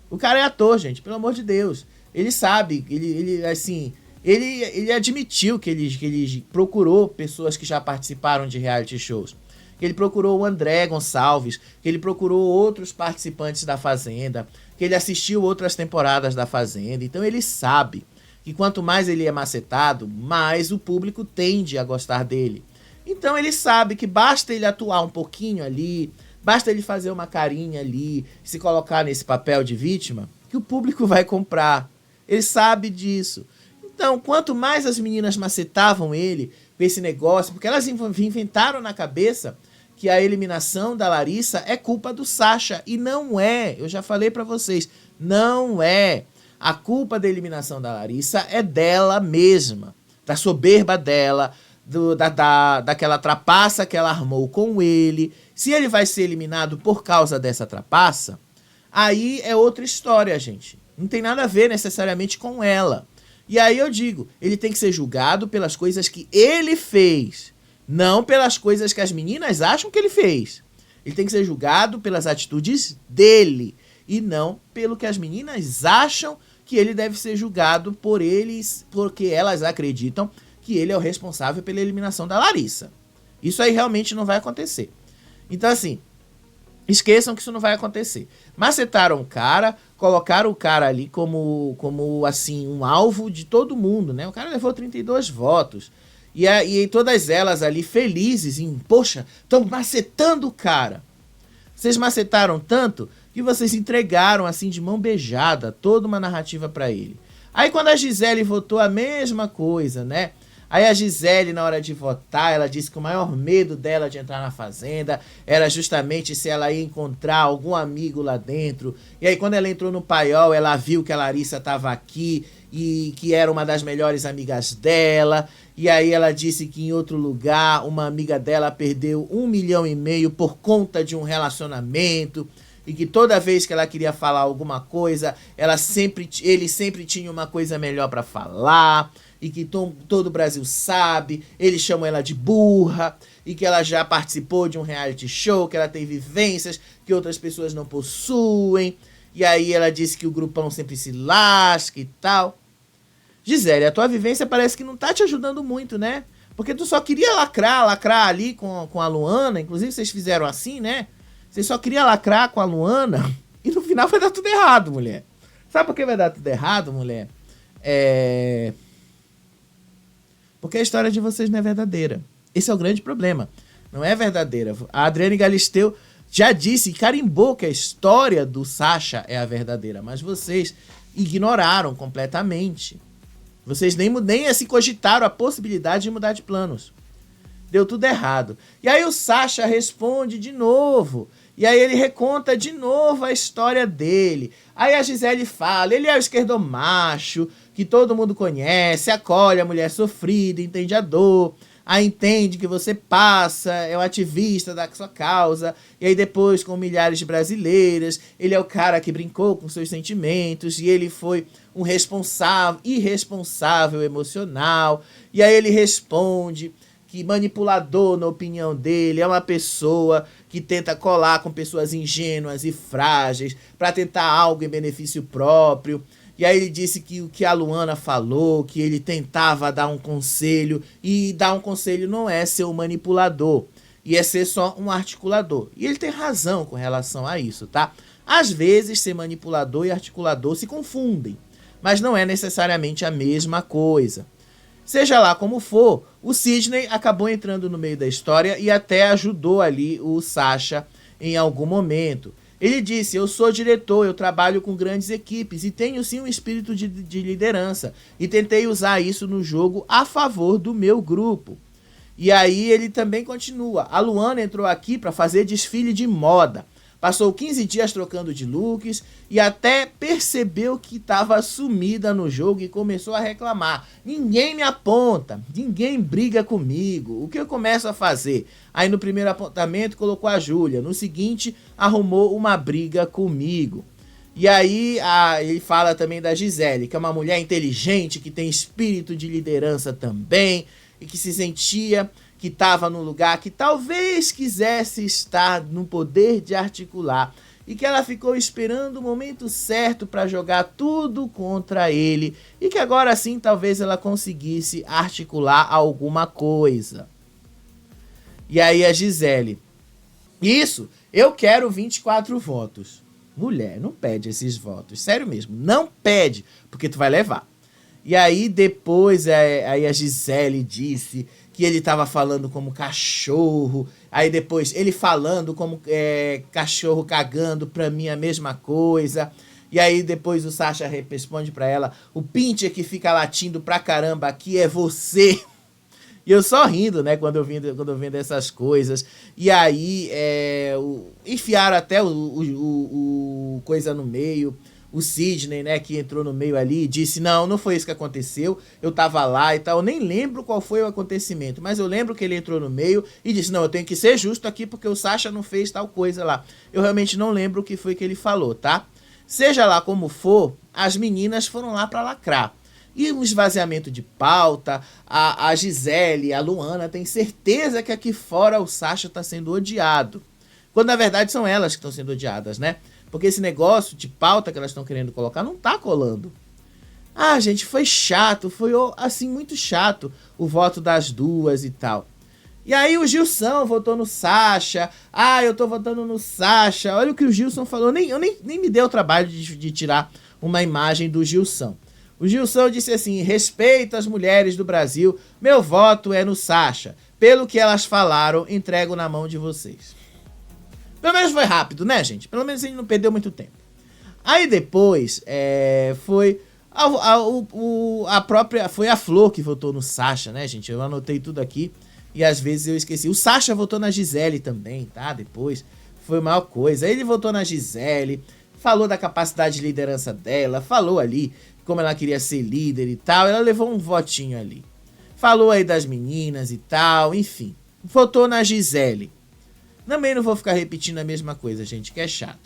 A: O cara é ator, gente, pelo amor de Deus. Ele sabe, ele admitiu que ele procurou pessoas que já participaram de reality shows. Que ele procurou o André Gonçalves, que ele procurou outros participantes da Fazenda, que ele assistiu outras temporadas da Fazenda. Então ele sabe que quanto mais ele é macetado, mais o público tende a gostar dele. Então ele sabe que basta ele atuar um pouquinho ali, basta ele fazer uma carinha ali, se colocar nesse papel de vítima, que o público vai comprar. Ele sabe disso. Então, quanto mais as meninas macetavam ele com esse negócio, porque elas inventaram na cabeça que a eliminação da Larissa é culpa do Sasha, e não é. Eu já falei pra vocês, não é. A culpa da eliminação da Larissa é dela mesma, da soberba dela, daquela trapaça que ela armou com ele. Se ele vai ser eliminado por causa dessa trapaça, aí é outra história, gente. Não tem nada a ver necessariamente com ela. E aí eu digo, ele tem que ser julgado pelas coisas que ele fez, não pelas coisas que as meninas acham que ele fez. Ele tem que ser julgado pelas atitudes dele e não pelo que as meninas acham que ele deve ser julgado por eles, porque elas acreditam que ele é o responsável pela eliminação da Larissa. Isso aí realmente não vai acontecer. Então, assim, esqueçam que isso não vai acontecer. Macetaram o cara, colocaram o cara ali como assim, um alvo de todo mundo, né? O cara levou 32 votos. E todas elas ali felizes em, poxa, estão macetando o cara. Vocês macetaram tanto que vocês entregaram assim de mão beijada toda uma narrativa para ele. Aí quando a Gisele votou a mesma coisa, né? Aí a Gisele, na hora de votar, ela disse que o maior medo dela de entrar na Fazenda era justamente se ela ia encontrar algum amigo lá dentro. E aí quando ela entrou no paiol, ela viu que a Larissa estava aqui e que era uma das melhores amigas dela. E aí ela disse que em outro lugar, uma amiga dela perdeu 1,5 milhão por conta de um relacionamento. E que toda vez que ela queria falar alguma coisa, ele sempre tinha uma coisa melhor para falar. E que todo o Brasil sabe, eles chamam ela de burra, e que ela já participou de um reality show, que ela tem vivências que outras pessoas não possuem, e aí ela disse que o grupão sempre se lasca e tal. Gisele, a tua vivência parece que não tá te ajudando muito, né? Porque tu só queria lacrar ali com a Luana, inclusive vocês fizeram assim, né? Você só queria lacrar com a Luana, e no final vai dar tudo errado, mulher. Sabe por que vai dar tudo errado, mulher? Porque a história de vocês não é verdadeira. Esse é o grande problema. Não é verdadeira. A Adriane Galisteu já disse, carimbou que a história do Sasha é a verdadeira. Mas vocês ignoraram completamente. Vocês nem assim cogitaram a possibilidade de mudar de planos. Deu tudo errado. E aí o Sasha responde de novo. E aí ele reconta de novo a história dele. Aí a Gisele fala, ele é o esquerdomacho, que todo mundo conhece, acolhe a mulher sofrida, entende a dor, aí entende que você passa, é um ativista da sua causa, e aí depois com milhares de brasileiras, ele é o cara que brincou com seus sentimentos, e ele foi um irresponsável emocional, e aí ele responde que manipulador, na opinião dele, é uma pessoa que tenta colar com pessoas ingênuas e frágeis para tentar algo em benefício próprio. E aí ele disse que o que a Luana falou, que ele tentava dar um conselho, e dar um conselho não é ser um manipulador, e é ser só um articulador. E ele tem razão com relação a isso, tá? Às vezes ser manipulador e articulador se confundem, mas não é necessariamente a mesma coisa. Seja lá como for, o Sidney acabou entrando no meio da história e até ajudou ali o Sasha em algum momento. Ele disse, eu sou diretor, eu trabalho com grandes equipes e tenho sim um espírito de liderança. E tentei usar isso no jogo a favor do meu grupo. E aí ele também continua, a Luana entrou aqui para fazer desfile de moda. Passou 15 dias trocando de looks e até percebeu que estava sumida no jogo e começou a reclamar. Ninguém me aponta, ninguém briga comigo. O que eu começo a fazer? Aí no primeiro apontamento colocou a Júlia, no seguinte arrumou uma briga comigo. E aí ele fala também da Gisele, que é uma mulher inteligente, que tem espírito de liderança também e que se sentia que estava num lugar que talvez quisesse estar no poder de articular e que ela ficou esperando o momento certo para jogar tudo contra ele e que agora sim talvez ela conseguisse articular alguma coisa. E aí a Gisele, isso, eu quero 24 votos. Mulher, não pede esses votos, sério mesmo, não pede, porque tu vai levar. E aí depois aí a Gisele disse que ele tava falando como cachorro, aí depois ele falando como cachorro cagando pra mim a mesma coisa, e aí depois o Sasha responde pra ela, o Pincher que fica latindo pra caramba aqui é você. E eu só rindo, né, quando eu vendo essas coisas. E aí, enfiaram até o coisa no meio. O Sidney, né, que entrou no meio ali, disse, não foi isso que aconteceu, eu tava lá e tal. Eu nem lembro qual foi o acontecimento, mas eu lembro que ele entrou no meio e disse, não, eu tenho que ser justo aqui porque o Sasha não fez tal coisa lá. Eu realmente não lembro o que foi que ele falou, tá? Seja lá como for, as meninas foram lá pra lacrar. E um esvaziamento de pauta, a Gisele, a Luana tem certeza que aqui fora o Sasha tá sendo odiado. Quando na verdade são elas que estão sendo odiadas, né? Porque esse negócio de pauta que elas estão querendo colocar não tá colando. Ah, gente, foi chato, foi assim muito chato o voto das duas e tal. E aí o Gilson votou no Sasha. Ah, eu tô votando no Sasha. Olha o que o Gilson falou. Eu nem me deu o trabalho de tirar uma imagem do Gilson. O Gilson disse assim, respeito às mulheres do Brasil, meu voto é no Sasha. Pelo que elas falaram, entrego na mão de vocês. Pelo menos foi rápido, né, gente? Pelo menos a gente não perdeu muito tempo. Aí depois, foi foi a Flor que votou no Sasha, né, gente? Eu anotei tudo aqui e às vezes eu esqueci. O Sasha votou na Gisele também, tá? Depois foi a maior coisa. Ele votou na Gisele, falou da capacidade de liderança dela, falou ali como ela queria ser líder e tal, ela levou um votinho ali. Falou aí das meninas e tal, enfim. Votou na Gisele. Também não vou ficar repetindo a mesma coisa, gente, que é chato.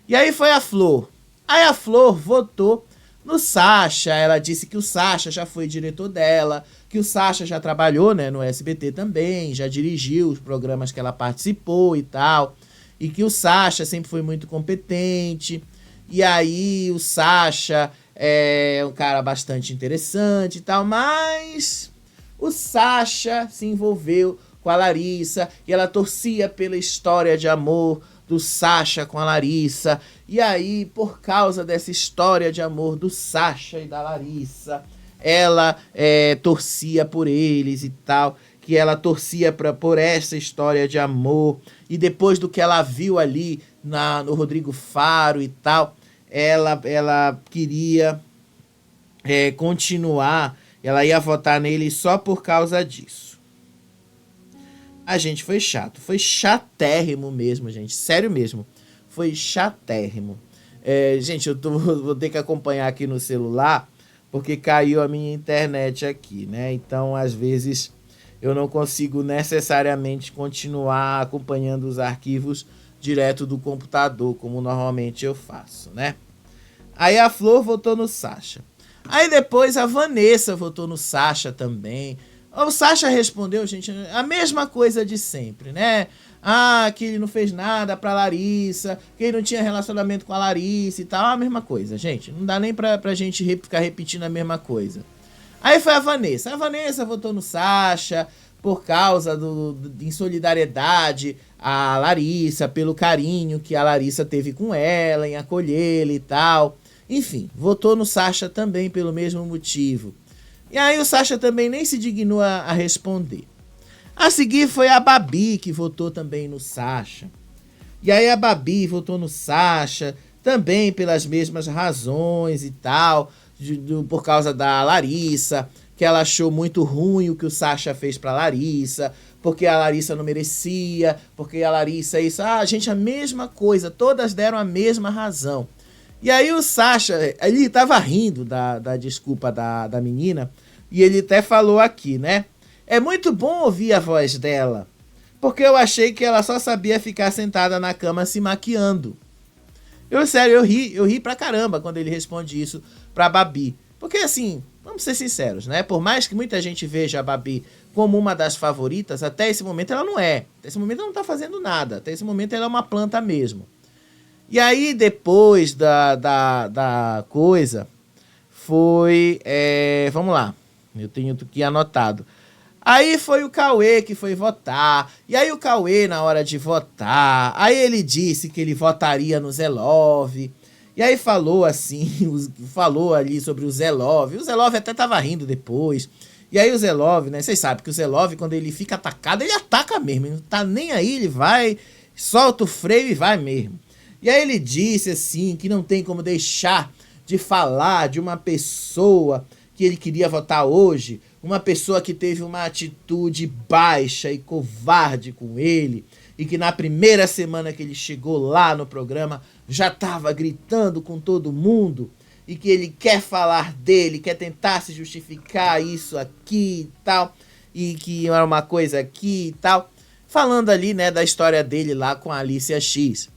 A: E aí foi a Flor. Aí a Flor votou no Sasha, ela disse que o Sasha já foi diretor dela, que o Sasha já trabalhou, né, no SBT também, já dirigiu os programas que ela participou e tal, e que o Sasha sempre foi muito competente, e aí o Sasha é um cara bastante interessante e tal, mas o Sasha se envolveu com a Larissa e ela torcia pela história de amor do Sasha com a Larissa. E aí, por causa dessa história de amor do Sasha e da Larissa, ela torcia por eles e tal, que ela torcia por essa história de amor. E depois do que ela viu ali no Rodrigo Faro e tal, ela queria continuar, ela ia votar nele só por causa disso. A gente foi chato, foi chatérrimo mesmo, gente, sério mesmo, foi chatérrimo. Gente, vou ter que acompanhar aqui no celular, porque caiu a minha internet aqui, né? Então, às vezes, eu não consigo necessariamente continuar acompanhando os arquivos direto do computador, como normalmente eu faço, né? Aí a Flor votou no Sasha. Aí depois a Vanessa votou no Sasha também. O Sasha respondeu, gente, a mesma coisa de sempre, né? Ah, que ele não fez nada pra Larissa, que ele não tinha relacionamento com a Larissa e tal. A mesma coisa, gente. Não dá nem pra gente ficar repetindo a mesma coisa. Aí foi a Vanessa. A Vanessa votou no Sasha por causa de solidariedade a Larissa, pelo carinho que a Larissa teve com ela, em acolhê-la e tal. Enfim, votou no Sasha também pelo mesmo motivo. E aí o Sasha também nem se dignou a responder. A seguir foi a Babi, que votou também no Sasha. E aí a Babi votou no Sasha também pelas mesmas razões e tal, por causa da Larissa, que ela achou muito ruim o que o Sasha fez pra Larissa, porque a Larissa não merecia, porque a Larissa isso. Ah, gente, a mesma coisa, todas deram a mesma razão. E aí o Sasha, ele tava rindo da desculpa da menina, e ele até falou aqui, né? É muito bom ouvir a voz dela, porque eu achei que ela só sabia ficar sentada na cama se maquiando. Eu ri pra caramba quando ele responde isso pra Babi. Porque assim, vamos ser sinceros, né? Por mais que muita gente veja a Babi como uma das favoritas, até esse momento ela não é. Até esse momento ela não tá fazendo nada. Até esse momento ela é uma planta mesmo. E aí, depois da coisa, foi... vamos lá, eu tenho aqui anotado. Aí foi o Cauê que foi votar. E aí o Cauê, na hora de votar, aí ele disse que ele votaria no Zé Love. E aí falou assim, falou ali sobre o Zé Love. O Zé Love até tava rindo depois. E aí o Zelov, né? Vocês sabem que o Zelov, quando ele fica atacado, ele ataca mesmo. Ele não tá nem aí, ele vai, solta o freio e vai mesmo. E aí ele disse assim, que não tem como deixar de falar de uma pessoa que ele queria votar hoje, uma pessoa que teve uma atitude baixa e covarde com ele, e que na primeira semana que ele chegou lá no programa, já estava gritando com todo mundo, e que ele quer falar dele, quer tentar se justificar isso aqui e tal, e que era uma coisa aqui e tal, falando ali, né, da história dele lá com a Alicia X.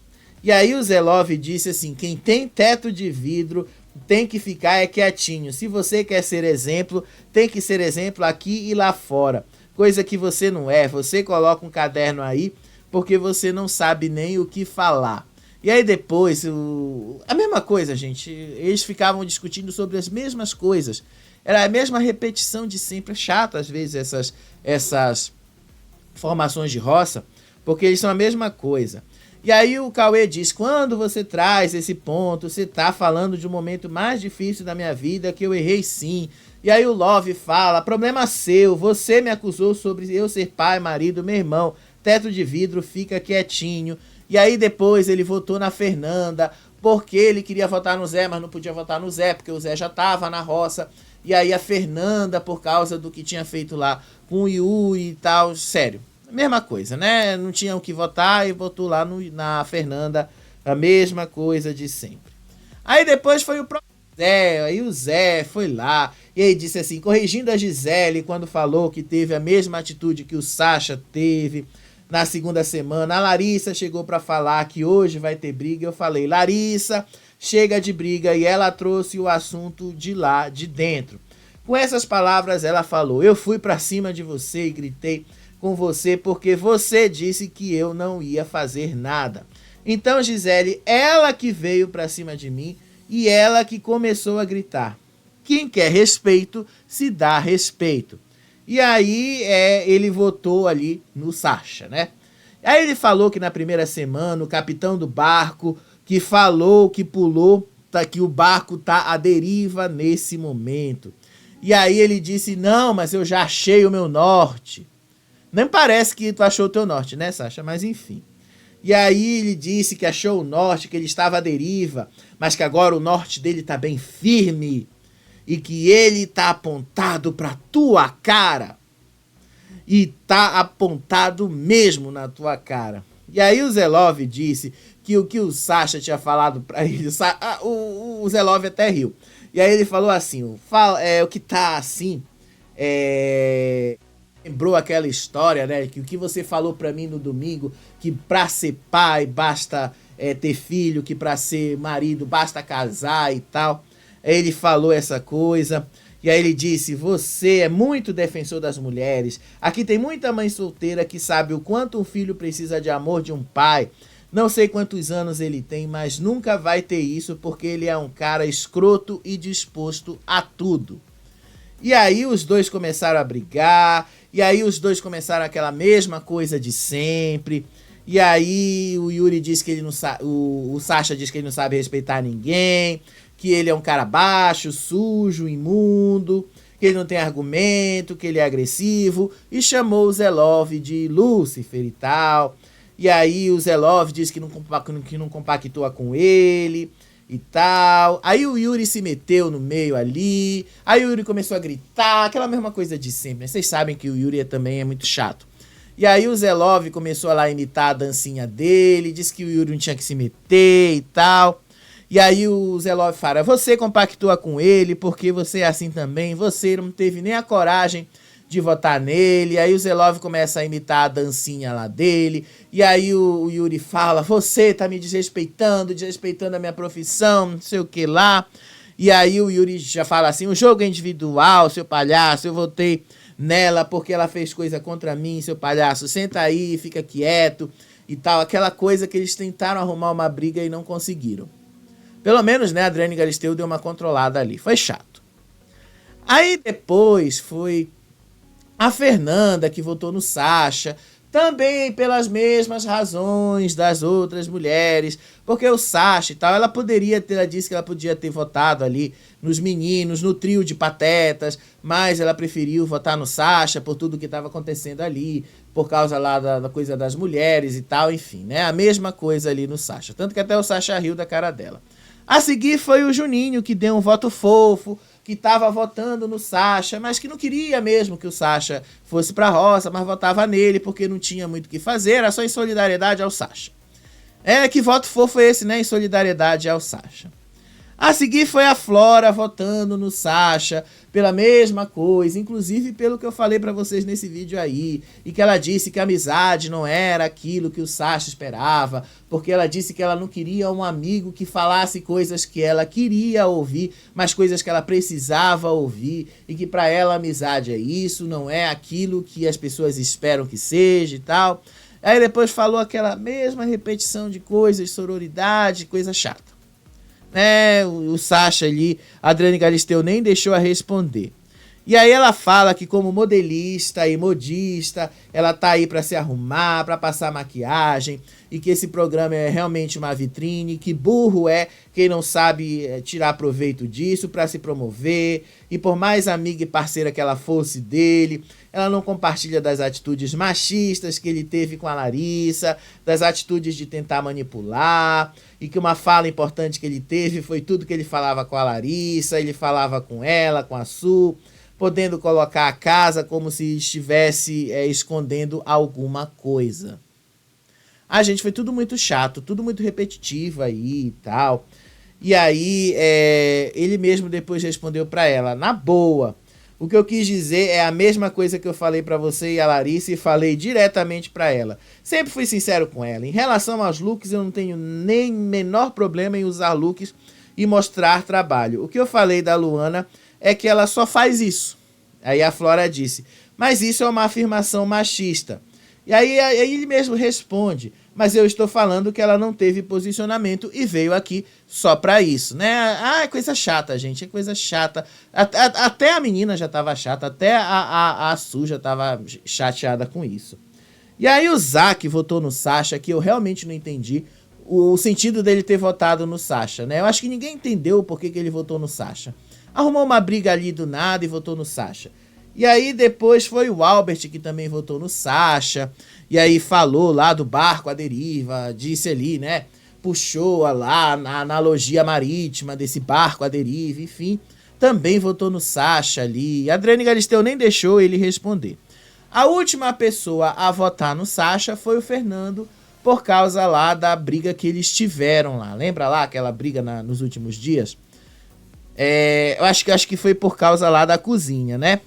A: E aí o Zelov disse assim, quem tem teto de vidro tem que ficar quietinho. Se você quer ser exemplo, tem que ser exemplo aqui e lá fora. Coisa que você não é. Você coloca um caderno aí porque você não sabe nem o que falar. E aí depois, a mesma coisa, gente. Eles ficavam discutindo sobre as mesmas coisas. Era a mesma repetição de sempre. É chato às vezes essas formações de roça, porque eles são a mesma coisa. E aí o Cauê diz, quando você traz esse ponto, você tá falando de um momento mais difícil da minha vida, que eu errei sim. E aí o Love fala, problema seu, você me acusou sobre eu ser pai, marido, meu irmão, teto de vidro, fica quietinho. E aí depois ele votou na Fernanda, porque ele queria votar no Zé, mas não podia votar no Zé, porque o Zé já tava na roça. E aí a Fernanda, por causa do que tinha feito lá com o Yuri e tal, sério. Mesma coisa, né? Não tinham o que votar e votou lá na Fernanda, a mesma coisa de sempre. Aí depois foi o próprio Zé, aí o Zé foi lá e aí disse assim, corrigindo a Gisele quando falou que teve a mesma atitude que o Sacha teve na segunda semana. A Larissa chegou para falar que hoje vai ter briga. Eu falei, Larissa, chega de briga, e ela trouxe o assunto de lá, de dentro. Com essas palavras ela falou, eu fui para cima de você e gritei com você porque você disse que eu não ia fazer nada. Então Gisele, ela que veio pra cima de mim e ela que começou a gritar. Quem quer respeito, se dá respeito. E aí ele votou ali no Sacha, né? Aí ele falou que na primeira semana o capitão do barco que falou, que pulou, que o barco tá à deriva nesse momento. E aí ele disse, não, mas eu já achei o meu norte. Nem parece que tu achou o teu norte, né, Sacha? Mas enfim. E aí ele disse que achou o norte, que ele estava à deriva, mas que agora o norte dele tá bem firme e que ele tá apontado pra tua cara. E tá apontado mesmo na tua cara. E aí o Zelov disse que o que o Sacha tinha falado pra ele, o Zelov até riu. E aí ele falou assim, o que tá assim, lembrou aquela história, né? Que o que você falou pra mim no domingo, que pra ser pai basta ter filho, que pra ser marido basta casar e tal. Aí ele falou essa coisa. E aí ele disse, você é muito defensor das mulheres. Aqui tem muita mãe solteira que sabe o quanto um filho precisa de amor de um pai. Não sei quantos anos ele tem, mas nunca vai ter isso porque ele é um cara escroto e disposto a tudo. E aí os dois começaram a brigar, e aí os dois começaram aquela mesma coisa de sempre. E aí o Yuri diz que ele não sabe, o Sacha diz que ele não sabe respeitar ninguém, que ele é um cara baixo, sujo, imundo, que ele não tem argumento, que ele é agressivo, e chamou o Zelov de Lúcifer e tal. E aí o Zelov diz que não compactua com ele e tal. Aí o Yuri se meteu no meio ali. Aí o Yuri começou a gritar, aquela mesma coisa de sempre, né? Vocês sabem que o Yuri também é muito chato. E aí o Zelov começou a lá imitar a dancinha dele, disse que o Yuri não tinha que se meter e tal. E aí o Zelov fala, você compactua com ele porque você é assim também, você não teve nem a coragem de votar nele. E aí o Zelov começa a imitar a dancinha lá dele. E aí o Yuri fala, você tá me desrespeitando a minha profissão, não sei o que lá. E aí o Yuri já fala assim, o jogo é individual, seu palhaço, eu votei nela porque ela fez coisa contra mim, seu palhaço, senta aí, fica quieto e tal. Aquela coisa que eles tentaram arrumar uma briga e não conseguiram. Pelo menos, né, a Adriane Galisteu deu uma controlada ali, foi chato. Aí depois foi a Fernanda que votou no Sacha, Também pelas mesmas razões das outras mulheres, porque o Sasha e tal, ela disse que ela podia ter votado ali nos meninos, no trio de patetas, mas ela preferiu votar no Sasha por tudo que estava acontecendo ali, por causa lá da coisa das mulheres e tal, enfim, né? A mesma coisa ali no Sasha, tanto que até o Sasha riu da cara dela. A seguir foi o Juninho, que deu um voto fofo, que estava votando no Sasha, mas que não queria mesmo que o Sasha fosse para a roça, mas votava nele porque não tinha muito o que fazer, era só em solidariedade ao Sasha. Que voto fofo é esse, né? Em solidariedade ao Sasha. A seguir foi a Flora votando no Sasha pela mesma coisa, inclusive pelo que eu falei pra vocês nesse vídeo aí, e que ela disse que a amizade não era aquilo que o Sasha esperava, porque ela disse que ela não queria um amigo que falasse coisas que ela queria ouvir, mas coisas que ela precisava ouvir, e que pra ela a amizade é isso, não é aquilo que as pessoas esperam que seja e tal. Aí depois falou aquela mesma repetição de coisas, sororidade, coisa chata. O Sasha ali, a Adriane Galisteu nem deixou a responder. E aí ela fala que como modelista e modista, ela tá aí para se arrumar, para passar maquiagem, e que esse programa é realmente uma vitrine, que burro é quem não sabe tirar proveito disso para se promover, e por mais amiga e parceira que ela fosse dele, ela não compartilha das atitudes machistas que ele teve com a Larissa, das atitudes de tentar manipular, e que uma fala importante que ele teve foi tudo que ele falava com a Larissa, ele falava com ela, com a Su, podendo colocar a casa como se estivesse escondendo alguma coisa. Gente, foi tudo muito chato, tudo muito repetitivo aí e tal. E aí, ele mesmo depois respondeu pra ela, na boa. O que eu quis dizer é a mesma coisa que eu falei pra você e a Larissa e falei diretamente pra ela. Sempre fui sincero com ela. Em relação aos looks, eu não tenho nem menor problema em usar looks e mostrar trabalho. O que eu falei da Luana é que ela só faz isso. Aí a Flora disse, mas isso é uma afirmação machista. E aí ele mesmo responde, mas eu estou falando que ela não teve posicionamento e veio aqui só pra isso, né? É coisa chata, gente, é coisa chata. Até a menina já tava chata, até a Su já tava chateada com isso. E aí o Zac votou no Sasha, que eu realmente não entendi o sentido dele ter votado no Sasha, né? Eu acho que ninguém entendeu o porquê que ele votou no Sasha. Arrumou uma briga ali do nada e votou no Sasha. E aí depois foi o Albert que também votou no Sasha. E aí falou lá do barco à deriva, disse ali, né? Puxou lá na analogia marítima desse barco à deriva, enfim. Também votou no Sasha ali. A Adriane Galisteu nem deixou ele responder. A última pessoa a votar no Sasha foi o Fernando, por causa lá da briga que eles tiveram lá. Lembra lá aquela briga nos últimos dias? Eu acho que foi por causa lá da cozinha, né?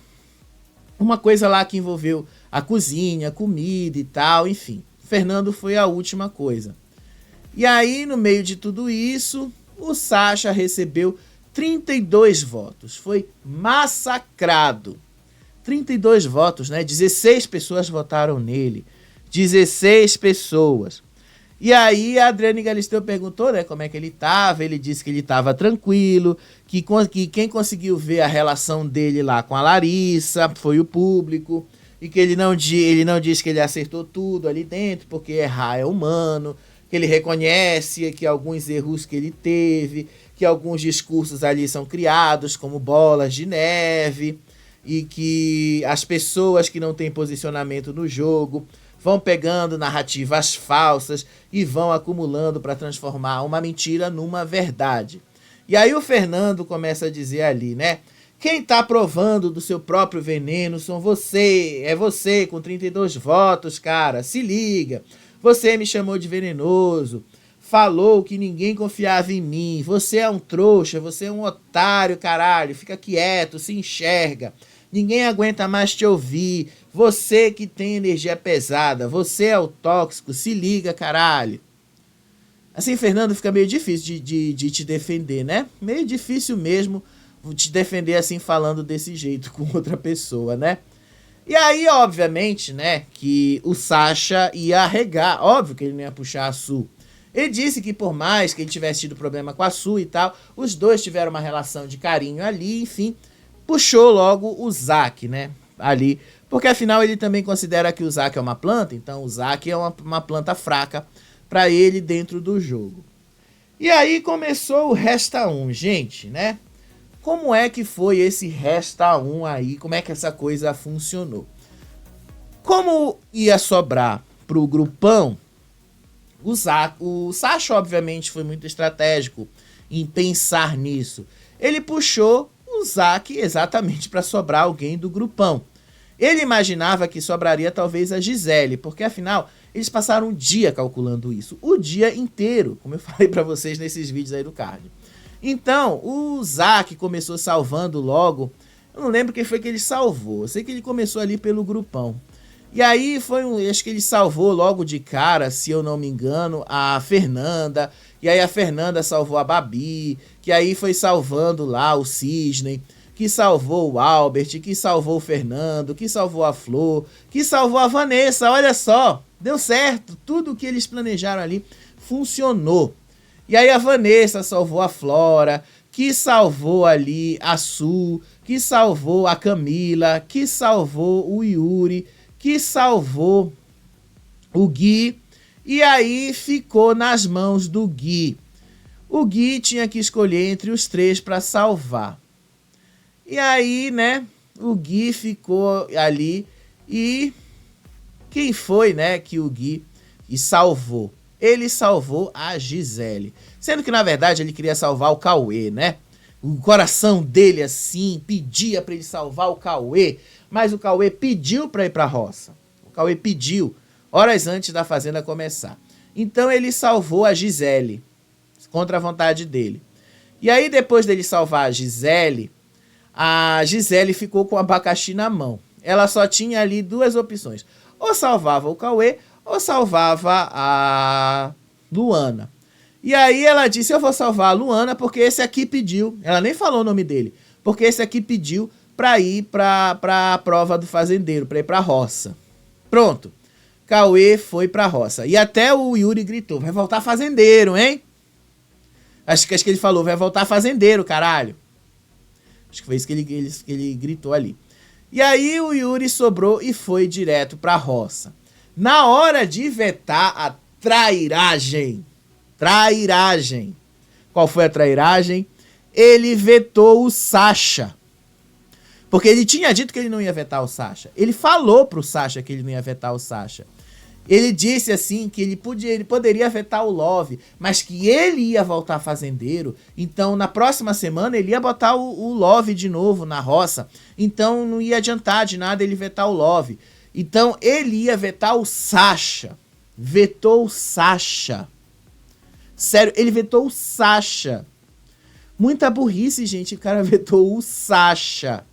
A: Uma coisa lá que envolveu a cozinha, comida e tal, enfim. Fernando foi a última coisa. E aí, no meio de tudo isso, o Sasha recebeu 32 votos. Foi massacrado. 32 votos, né? 16 pessoas votaram nele. 16 pessoas. E aí a Adriane Galisteu perguntou, né, como é que ele estava. Ele disse que ele estava tranquilo, que quem conseguiu ver a relação dele lá com a Larissa foi o público, e que ele não disse que ele acertou tudo ali dentro, porque errar é humano, que ele reconhece que alguns erros que ele teve, que alguns discursos ali são criados como bolas de neve, e que as pessoas que não têm posicionamento no jogo vão pegando narrativas falsas e vão acumulando para transformar uma mentira numa verdade. E aí o Fernando começa a dizer ali, né? Quem tá provando do seu próprio veneno são você. É você com 32 votos, cara. Se liga. Você me chamou de venenoso. Falou que ninguém confiava em mim. Você é um trouxa, você é um otário, caralho. Fica quieto, se enxerga. Ninguém aguenta mais te ouvir. Você que tem energia pesada. Você é o tóxico. Se liga, caralho. Assim, Fernando, fica meio difícil de te defender, né? Meio difícil mesmo te defender assim, falando desse jeito com outra pessoa, né? E aí, obviamente, né, que o Sasha ia arregar. Óbvio que ele não ia puxar a Su. Ele disse que por mais que ele tivesse tido problema com a Su e tal, os dois tiveram uma relação de carinho ali, enfim... Puxou logo o Zac, né? ali, porque afinal ele também considera que o Zack é uma planta, então o Zack é uma planta fraca para ele dentro do jogo. E aí começou o Resta 1, gente, né? Como é que foi esse Resta 1 aí? Como é que essa coisa funcionou? Como ia sobrar pro grupão, o Sasha obviamente foi muito estratégico em pensar nisso. Ele puxou o Zack exatamente para sobrar alguém do grupão. Ele imaginava que sobraria talvez a Gisele, porque afinal eles passaram um dia calculando isso, o dia inteiro, como eu falei para vocês nesses vídeos aí do card. Então o Zack começou salvando logo, eu não lembro quem foi que ele salvou, eu sei que ele começou ali pelo grupão. E aí acho que ele salvou logo de cara, se eu não me engano, a Fernanda. E aí a Fernanda salvou a Babi, que aí foi salvando lá o Cisne, que salvou o Albert, que salvou o Fernando, que salvou a Flor, que salvou a Vanessa. Olha só, deu certo, tudo que eles planejaram ali funcionou. E aí a Vanessa salvou a Flora, que salvou ali a Su, que salvou a Camila, que salvou o Yuri, que salvou o Gui, e aí ficou nas mãos do Gui. O Gui tinha que escolher entre os três para salvar. E aí, né, o Gui ficou ali e quem foi, né, que o Gui salvou? Ele salvou a Gisele. Sendo que, na verdade, ele queria salvar o Cauê, né? O coração dele, assim, pedia para ele salvar o Cauê, mas o Cauê pediu para ir para a roça. O Cauê pediu, horas antes da fazenda começar. Então ele salvou a Gisele, contra a vontade dele. E aí, depois dele salvar a Gisele ficou com o abacaxi na mão. Ela só tinha ali duas opções. Ou salvava o Cauê, ou salvava a Luana. E aí ela disse, eu vou salvar a Luana porque esse aqui pediu. Ela nem falou o nome dele. Porque esse aqui pediu pra ir pra prova do fazendeiro, pra ir pra roça. Pronto. Cauê foi pra roça. E até o Yuri gritou, vai voltar fazendeiro, hein? Acho que ele falou, vai voltar fazendeiro, caralho. Acho que foi isso que ele gritou ali. E aí o Yuri sobrou e foi direto pra roça. Na hora de vetar a trairagem. Trairagem. Qual foi a trairagem? Ele vetou o Sasha. Porque ele tinha dito que ele não ia vetar o Sasha. Ele falou pro Sasha que ele não ia vetar o Sasha. Ele disse assim que ele poderia vetar o Love, mas que ele ia voltar fazendeiro. Então na próxima semana ele ia botar o Love de novo na roça. Então não ia adiantar de nada ele vetar o Love. Então ele ia vetar o Sasha. Vetou o Sasha. Sério, ele vetou o Sasha. Muita burrice, gente. O cara vetou o Sasha.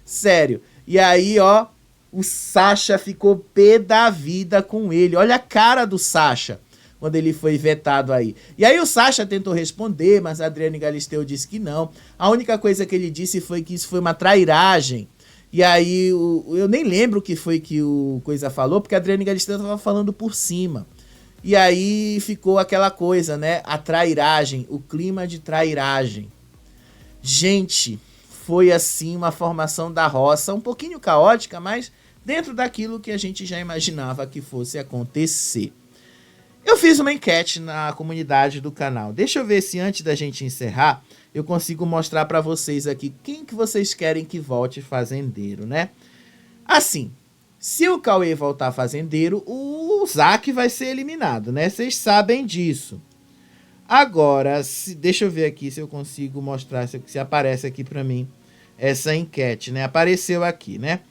A: Sério. E aí, ó, o Sasha ficou pé da vida com ele. Olha a cara do Sasha quando ele foi vetado aí. E aí o Sasha tentou responder, mas a Adriane Galisteu disse que não. A única coisa que ele disse foi que isso foi uma trairagem. E aí, eu nem lembro o que foi que o Coisa falou, porque a Adriane Galisteu estava falando por cima. E aí ficou aquela coisa, né? A trairagem, o clima de trairagem. Gente, foi assim uma formação da roça, um pouquinho caótica, mas dentro daquilo que a gente já imaginava que fosse acontecer. Eu fiz uma enquete na comunidade do canal. Deixa eu ver se antes da gente encerrar, eu consigo mostrar para vocês aqui quem que vocês querem que volte fazendeiro, né? Assim, se o Cauê voltar fazendeiro, o Zack vai ser eliminado, né? Vocês sabem disso. Agora, deixa eu ver aqui se eu consigo mostrar, se aparece aqui para mim essa enquete, né? Apareceu aqui, né?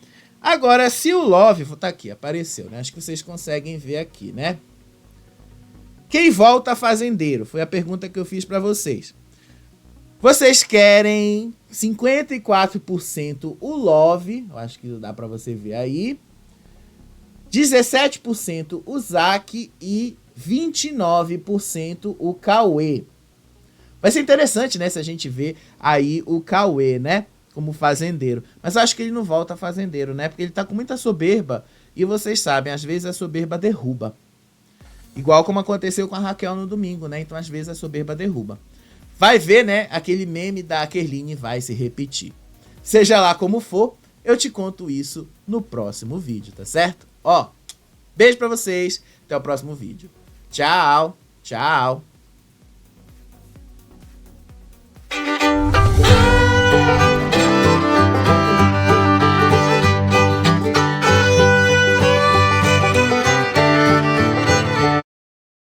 A: Agora, se o Love... Tá aqui, apareceu, né? Acho que vocês conseguem ver aqui, né? Quem volta fazendeiro? Foi a pergunta que eu fiz para vocês. Vocês querem 54% o Love, eu acho que dá para você ver aí, 17% o Zack e 29% o Cauê. Vai ser interessante, né, se a gente ver aí o Cauê, né, como fazendeiro. Mas eu acho que ele não volta fazendeiro, né, porque ele tá com muita soberba e vocês sabem, às vezes a soberba derruba. Igual como aconteceu com a Raquel no domingo, né, então às vezes a soberba derruba. Vai ver, né, aquele meme da Kerline vai se repetir. Seja lá como for, eu te conto isso no próximo vídeo, tá certo? Ó, beijo pra vocês, até o próximo vídeo. Tchau, tchau.